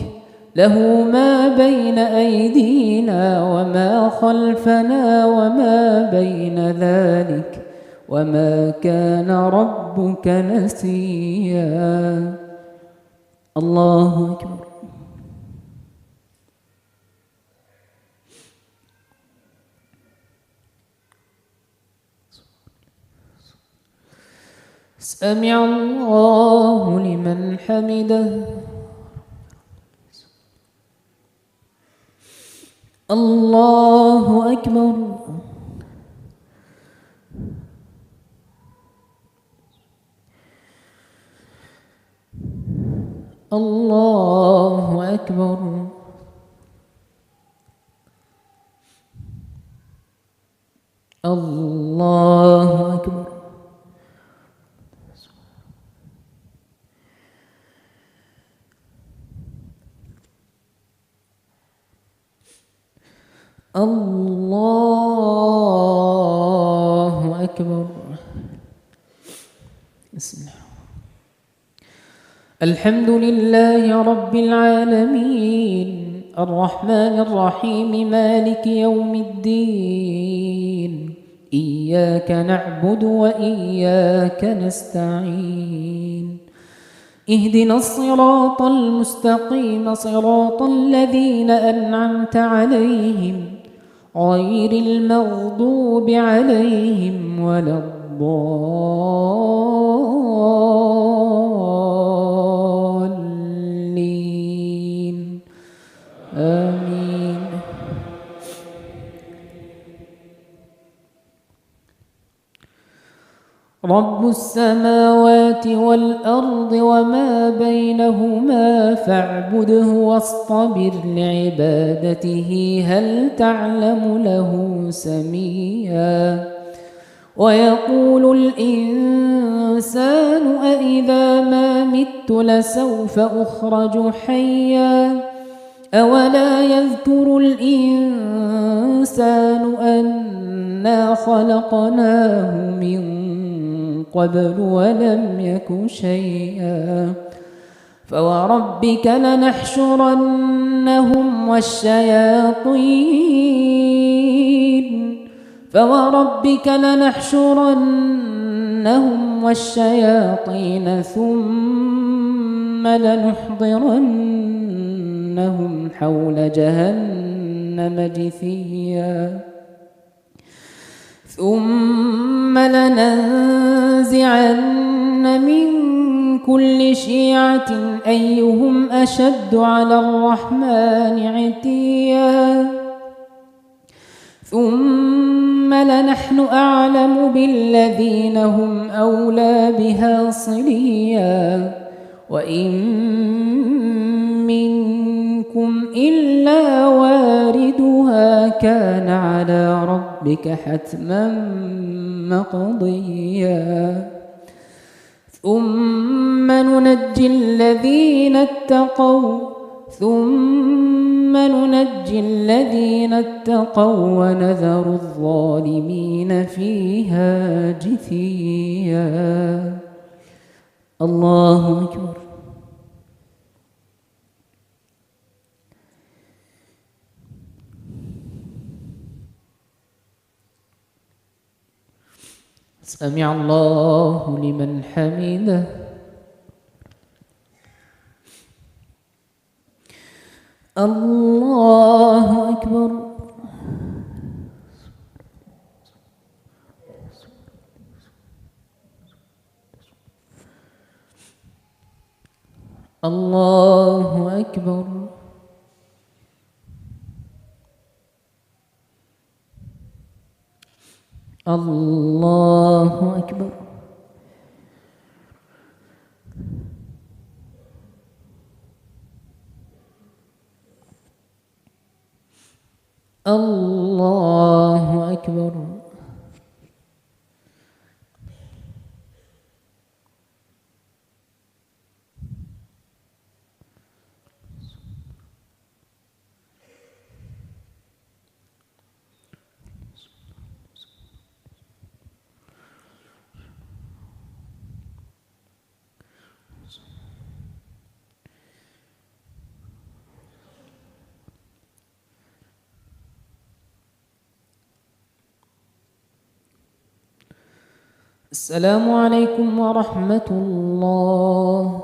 له ما بين أيدينا وما خلفنا وما بين ذلك وما كان ربك نسيا الله أكبر. سمع الله لمن حمده الله أكبر الله أكبر الله أكبر الله أكبر. بسم الله. الحمد لله رب العالمين الرحمن الرحيم مالك يوم الدين إياك نعبد وإياك نستعين اهدنا الصراط المستقيم صراط الذين أنعمت عليهم غير المغضوب عليهم ولا الضالين آمين. رب السماوات والأرض وما بينهما فاعبده واصطبر لعبادته هل تعلم له سميا ويقول الإنسان أإذا ما مت لسوف أخرج حيا أولا يذكر الإنسان أنا خلقناه من قبل ولم يك شيئا فوربك لنحشرنهم والشياطين ثم لنحضرنهم حول جهنم جثيا ثم لننزعن من كل شيعة أيهم أشد على الرحمن عتيا ثم لنحن أعلم بالذين هم أولى بها صليا وإن منكم إلا واردها كان على ربك حتما مقضيا ثم ننجي الذين اتقوا ونذر الظالمين فيها جثيا الله أكبر. سمع الله لمن حمده الله أكبر الله أكبر الله أكبر الله أكبر. السلام عليكم ورحمة الله.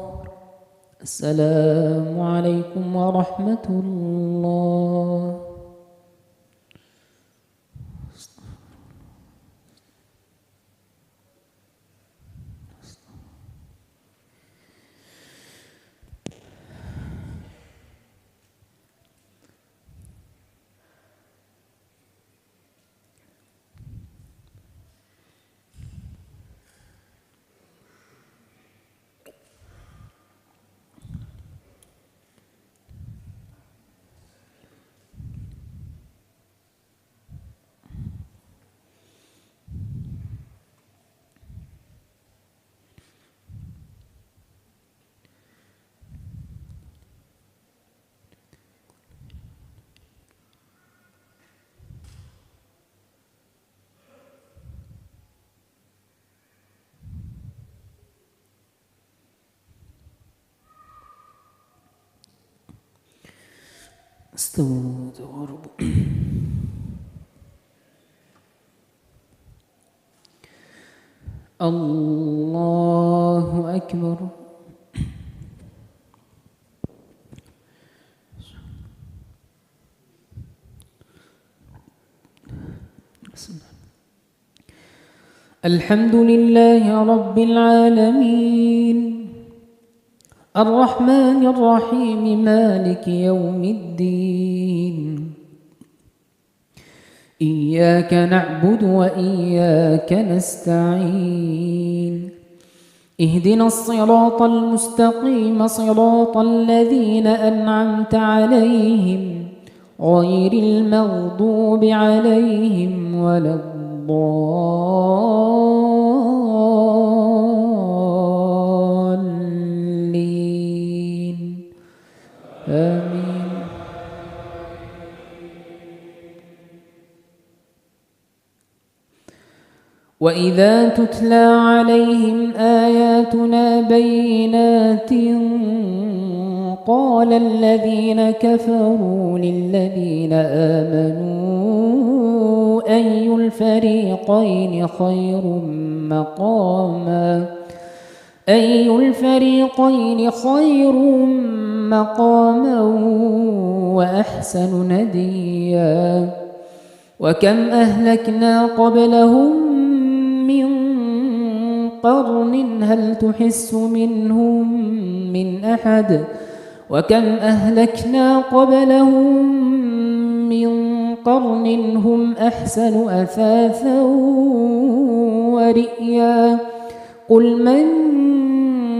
السلام عليكم ورحمة الله. استغفر. الله أكبر. الحمد لله رب العالمين الرحمن الرحيم مالك يوم الدين إياك نعبد وإياك نستعين اهدنا الصراط المستقيم صراط الذين أنعمت عليهم غير المغضوب عليهم ولا الضالين آمين. وإذا تتلى عليهم آياتنا بينات قال الذين كفروا للذين آمنوا أي الفريقين خير مقاما وأحسن نديا وكم أهلكنا قبلهم من قرن هل تحس منهم من أحد وكم أهلكنا قبلهم من قرن هم أحسن أثاثا ورئيا قل من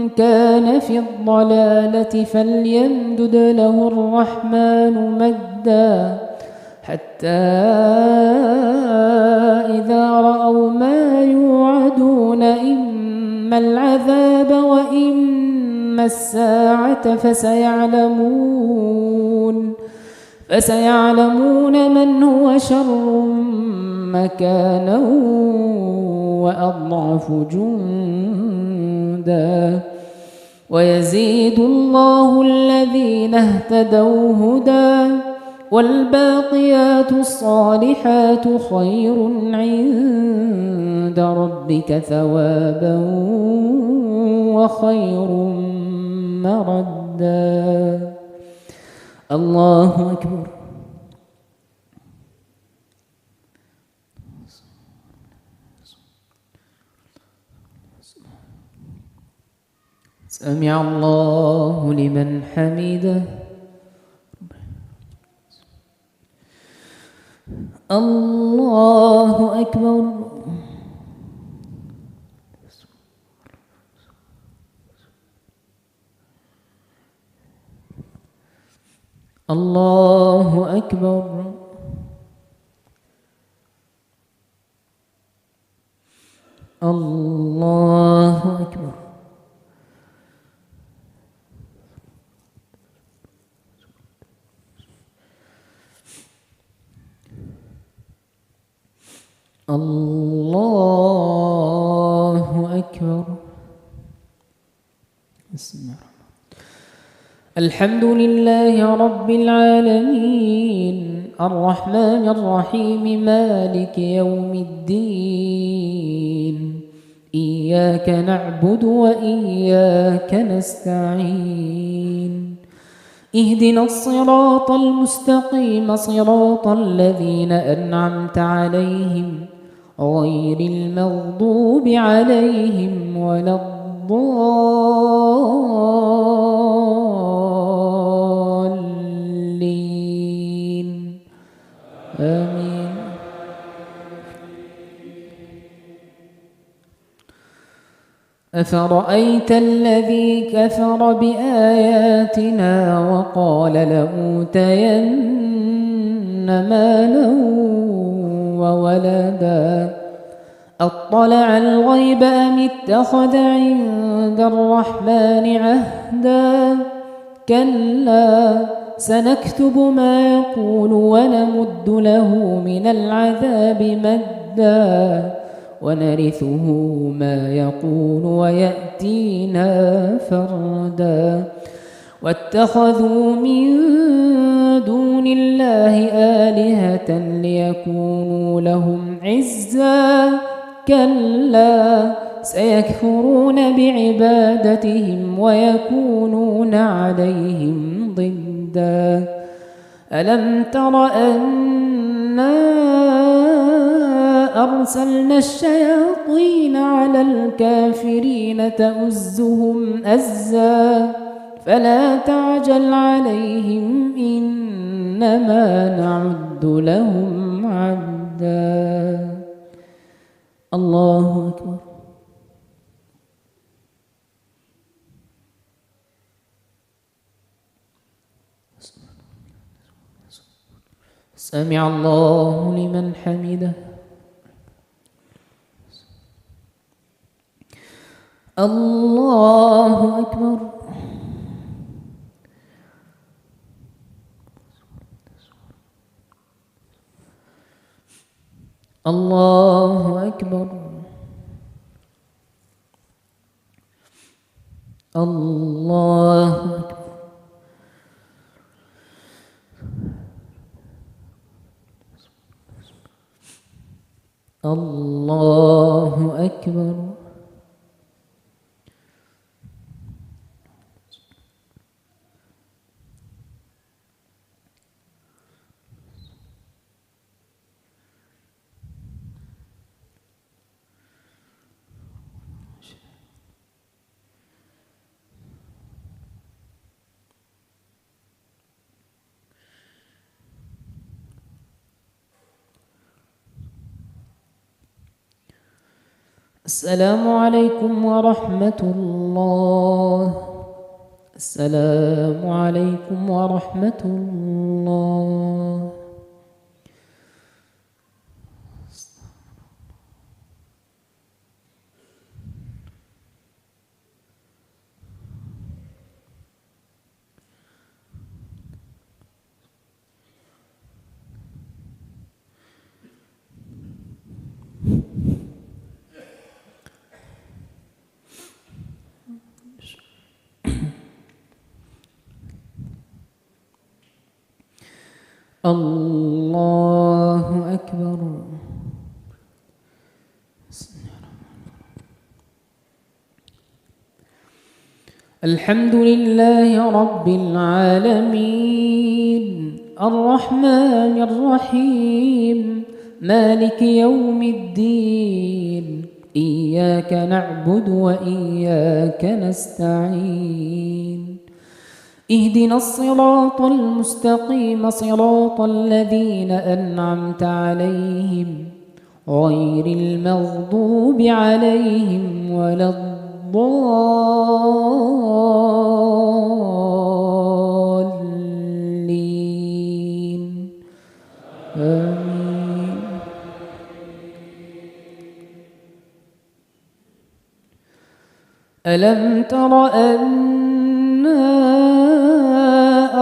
كان في الضلالة فليمدد له الرحمن مدا حتى إذا رأوا ما يوعدون إما العذاب وإما الساعة فسيعلمون من هو شر مكانا وأضعف جندا ويزيد الله الذين اهتدوا هدى والباقيات الصالحات خير عند ربك ثوابا وخير مردا. الله أكبر. سمع الله لمن حمده. الله أكبر. الله أكبر. الله أكبر. الله أكبر. بسم الله الرحمن الرحيم. الحمد لله رب العالمين الرحمن الرحيم مالك يوم الدين إياك نعبد وإياك نستعين اهدنا الصراط المستقيم صراط الذين أنعمت عليهم غير المغضوب عليهم ولا الضالين آمين. أفرأيت الذي كفر بآياتنا وقال لأوتين مالا وولدا أطلع الغيب أم اتخذ عند الرحمن عهدا كلا سنكتب ما يقول ونمد له من العذاب مدا ونرثه ما يقول ويأتينا فردا واتخذوا من دون الله آلهة ليكونوا لهم عزا كلا سيكفرون بعبادتهم ويكونون عليهم ضدا ألم تر أنا أرسلنا الشياطين على الكافرين تؤزهم أزا فلا تعجل عليهم إنما نعد لهم عدا. الله أكبر. سمع الله لمن حمده. الله أكبر. الله أكبر. الله أكبر. الله أكبر. السلام عليكم ورحمة الله. السلام عليكم ورحمة الله. الله أكبر. الحمد لله رب العالمين الرحمن الرحيم مالك يوم الدين إياك نعبد وإياك نستعين اهدنا الصراط المستقيم صراط الذين أنعمت عليهم غير المغضوب عليهم ولا الضالين آمين. ألم تر أنا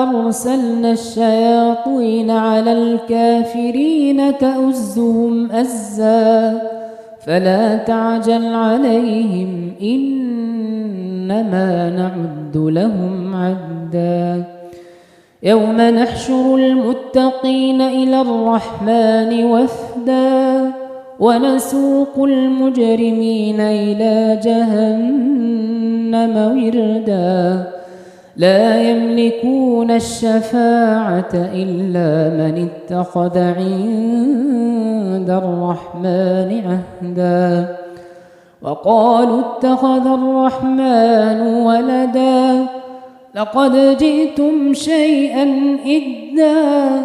أرسلنا الشياطين على الكافرين تؤزهم أزا فلا تعجل عليهم إنما نعد لهم عدا يوم نحشر المتقين إلى الرحمن وفدا ونسوق المجرمين إلى جهنم وردا لا يملكون الشفاعة إلا من اتخذ عند الرحمن عهدا وقالوا اتخذ الرحمن ولدا لقد جئتم شيئا إدا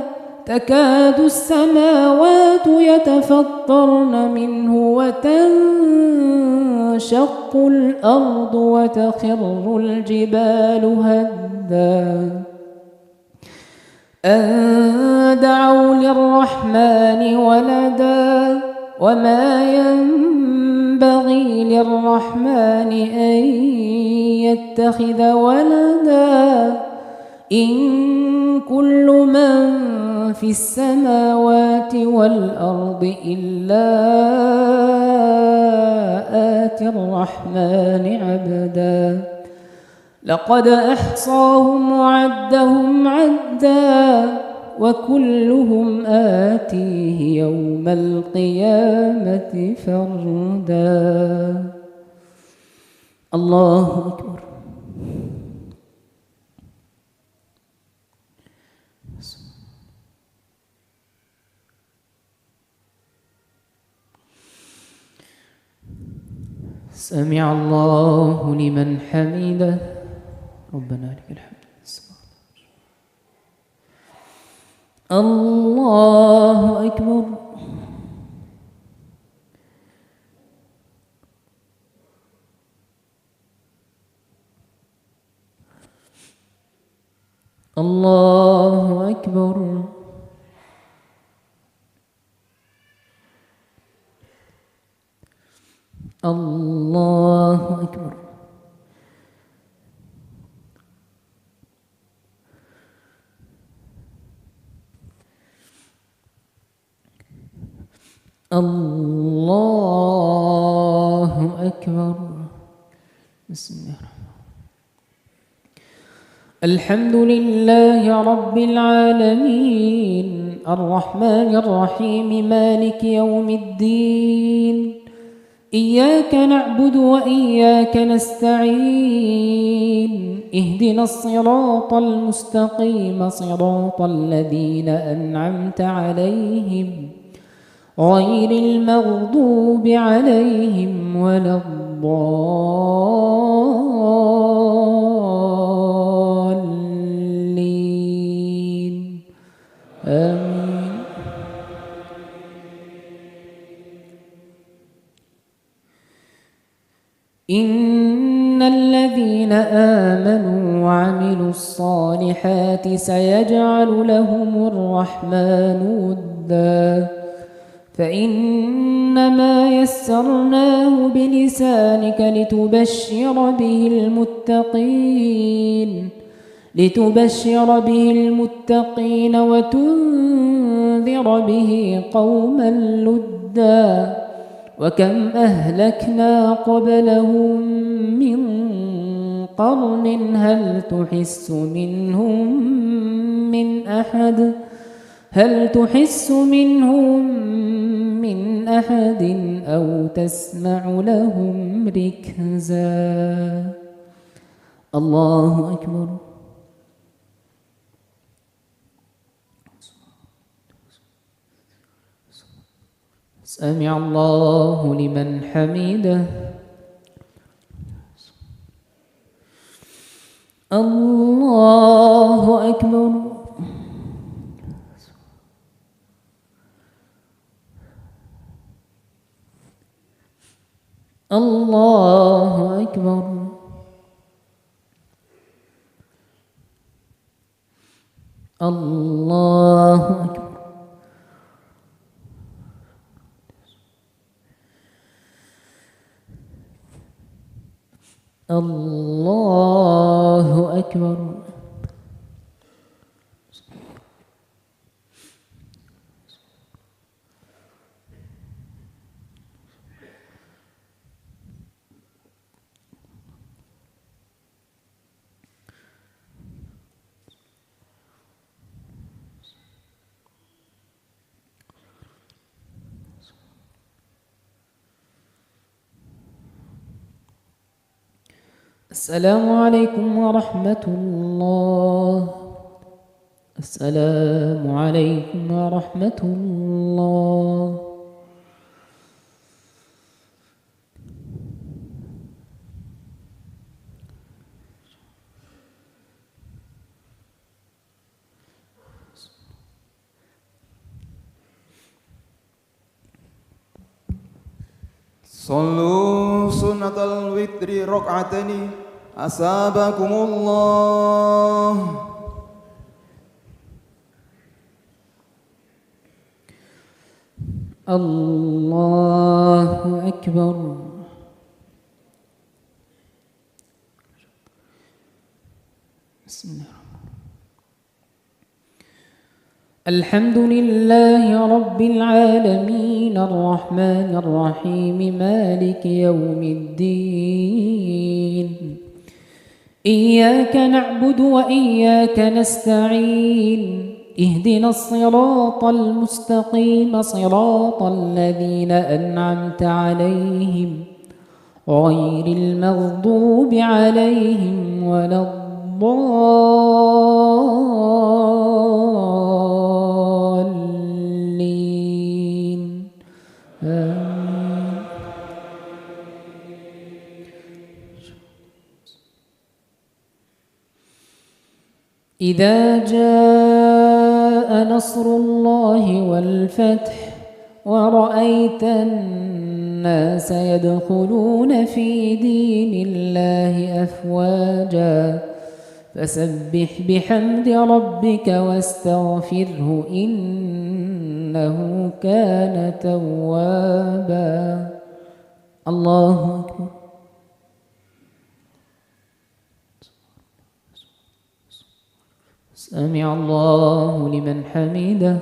تكاد السماوات يتفطرن منه وتنشق الأرض وتخر الجبال هدا أن دعوا للرحمن ولدا وما ينبغي للرحمن أن يتخذ ولدا إن كل من في السماوات والأرض إلا آتي الرحمن عبدا لقد أحصاهم وعدهم عدا وكلهم آتيه يوم القيامة فردا الله أكبر سمع الله لمن حمده ربنا لك الحمد الله أكبر الله أكبر الله أكبر الله أكبر بسم الله الرحمن الحمد لله رب العالمين الرحمن الرحيم مالك يوم الدين إياك نعبد وإياك نستعين اهدنا الصراط المستقيم صراط الذين أنعمت عليهم غير المغضوب عليهم ولا الضالين آمين إن الذين آمنوا وعملوا الصالحات سيجعل لهم الرحمن ودا فإنما يسرناه بلسانك لتبشر به المتقين وتنذر به قوما لدا وكم أهلكنا قبلهم من قرن هل تحس منهم من أحد أو تسمع لهم ركزا الله أكبر سمع الله لمن حمده الله أكبر الله أكبر الله أكبر الله أكبر. السلام عليكم ورحمة الله. السلام عليكم ورحمة الله.
صلوا سنة الوتر ركعتين أثابكم الله.
الله أكبر. بسم الله. الحمد لله رب العالمين الرحمن الرحيم مالك يوم الدين. إياك نعبد وإياك نستعين. اهدنا الصراط المستقيم صراط الذين أنعمت عليهم غير المغضوب عليهم ولا الضالين. آمين. إذا جاء نصر الله والفتح ورأيت الناس يدخلون في دين الله أفواجا فسبح بحمد ربك واستغفره إنه كان توابا. الله أكبر. سمع الله لمن حمده.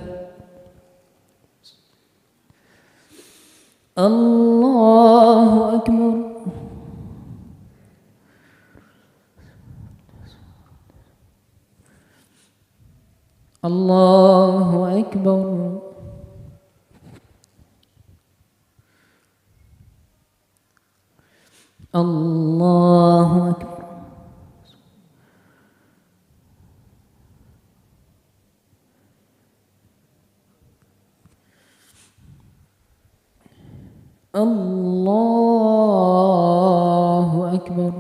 الله أكبر. الله أكبر. الله أكبر. الله أكبر.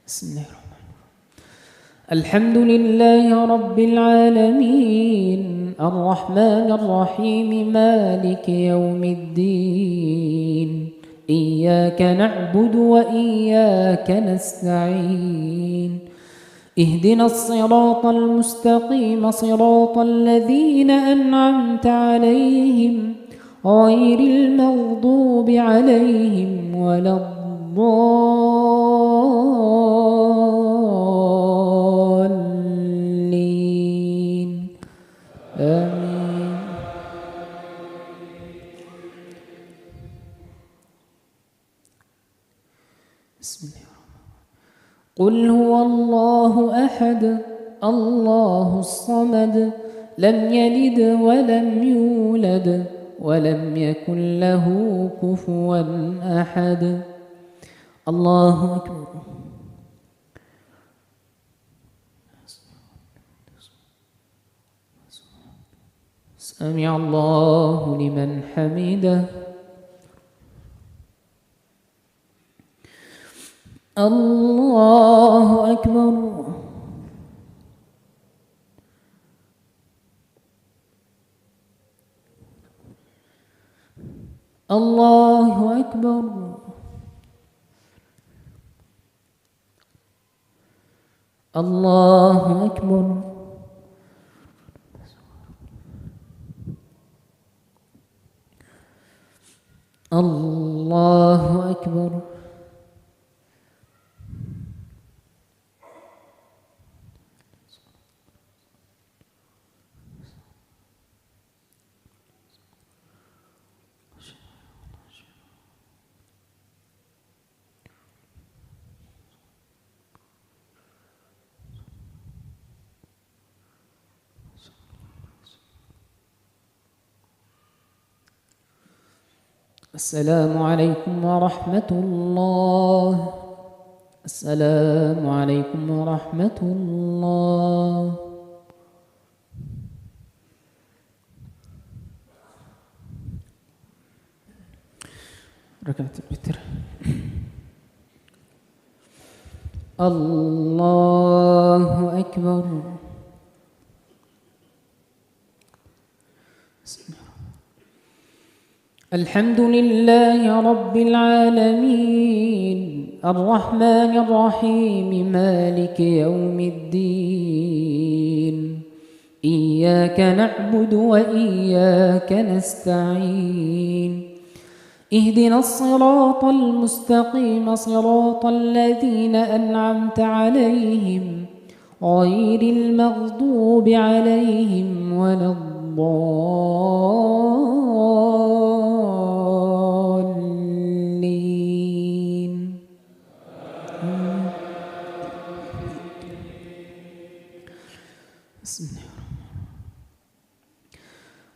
بسم الله الرحمن الرحيم. الحمد لله رب العالمين الرحمن الرحيم مالك يوم الدين. إياك نعبد وإياك نستعين. اهدنا الصراط المستقيم صراط الذين أنعمت عليهم غير المغضوب عليهم ولا الضالين. آمين. بسم الله. قل هو الله أحد الله الصمد لم يلد ولم يولد ولم يكن له كفوا أحد. الله أكبر. سمع الله لمن حمده. الله أكبر. الله أكبر. الله أكبر. الله أكبر. السلام عليكم ورحمة الله. السلام عليكم ورحمة الله. ركعة الوتر. الله أكبر. الحمد لله رب العالمين الرحمن الرحيم مالك يوم الدين إياك نعبد وإياك نستعين اهدنا الصراط المستقيم صراط الذين أنعمت عليهم غير المغضوب عليهم ولا الضالين. بسم الله.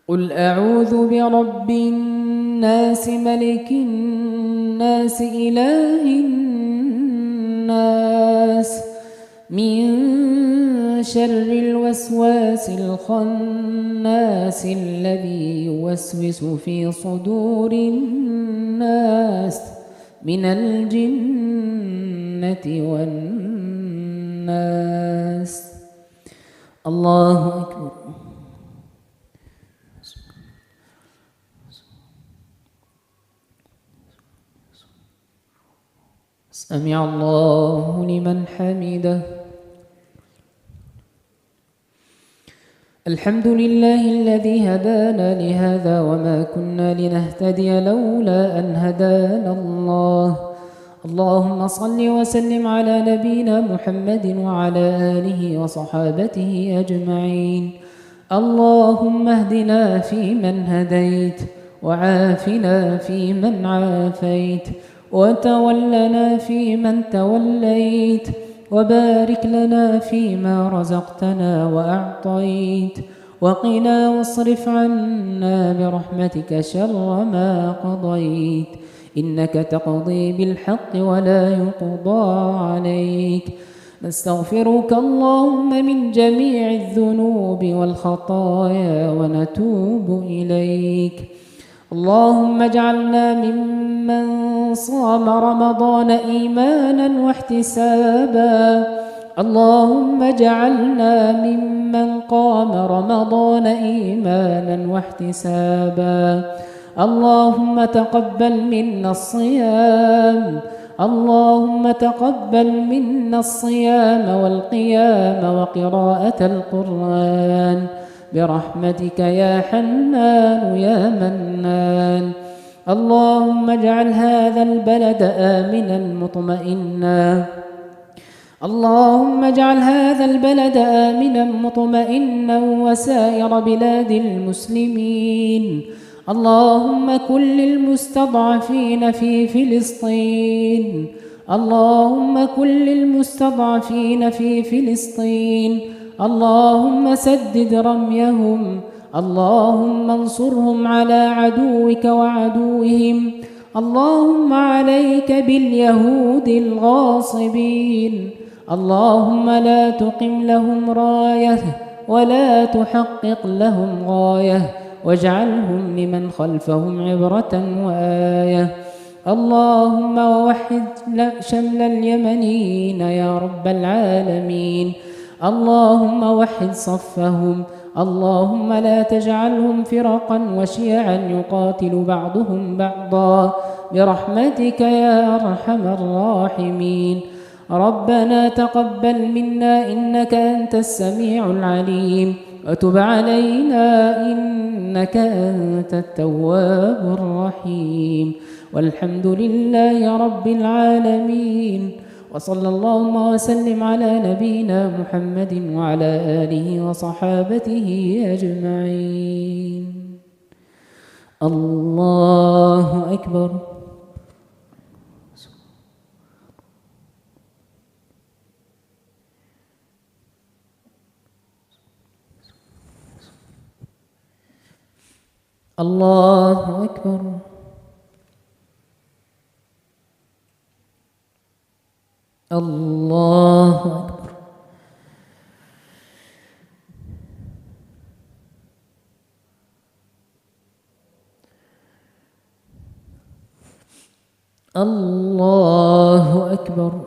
قل أعوذ برب الناس ملك الناس إله الناس من شر الوسواس الخناس الذي يوسوس في صدور الناس من الجنة والناس. الله أكبر. سمع الله لمن حمده. الحمد لله الذي هدانا لهذا وما كنا لنهتدي لولا أن هدانا الله. اللهم صل وسلم على نبينا محمد وعلى آله وصحابته أجمعين. اللهم اهدنا فيمن هديت وعافنا فيمن عافيت وتولنا فيمن توليت وبارك لنا فيما رزقتنا وأعطيت وقنا واصرف عنا برحمتك شر ما قضيت إنك تقضي بالحق ولا يقضى عليك. نستغفرك اللهم من جميع الذنوب والخطايا ونتوب إليك. اللهم اجعلنا ممن صام رمضان إيمانا واحتسابا. اللهم اجعلنا ممن قام رمضان إيمانا واحتسابا. اللهم تقبل منا الصيام. اللهم تقبل منا الصيام والقيام وقراءة القرآن برحمتك يا حنان يا منان. اللهم اجعل هذا البلد آمنا مطمئنا. اللهم اجعل هذا البلد آمنا مطمئنا وسائر بلاد المسلمين. اللهم كن للمستضعفين في فلسطين. اللهم كن للمستضعفين في فلسطين. اللهم سدد رميهم. اللهم انصرهم على عدوك وعدوهم. اللهم عليك باليهود الغاصبين. اللهم لا تقم لهم راية ولا تحقق لهم غاية واجعلهم لمن خلفهم عبرة وآية. اللهم ووحد شمل اليمنيين يا رب العالمين. اللهم وحد صفهم. اللهم لا تجعلهم فرقا وشيعا يقاتل بعضهم بعضا برحمتك يا أرحم الراحمين. ربنا تقبل منا إنك أنت السميع العليم وتب علينا إنك أنت التواب الرحيم. والحمد لله رب العالمين وصلى اللهم وسلم على نبينا محمد وعلى آله وصحابته أجمعين. الله أكبر. الله أكبر. الله أكبر الله أكبر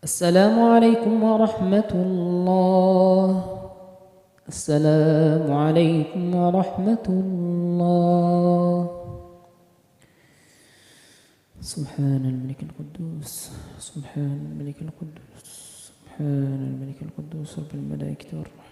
السلام عليكم ورحمة الله السلام عليكم ورحمة الله سبحان الملك القدوس سبحان الملك القدوس سبحان الملك القدوس رب الملائكة والروح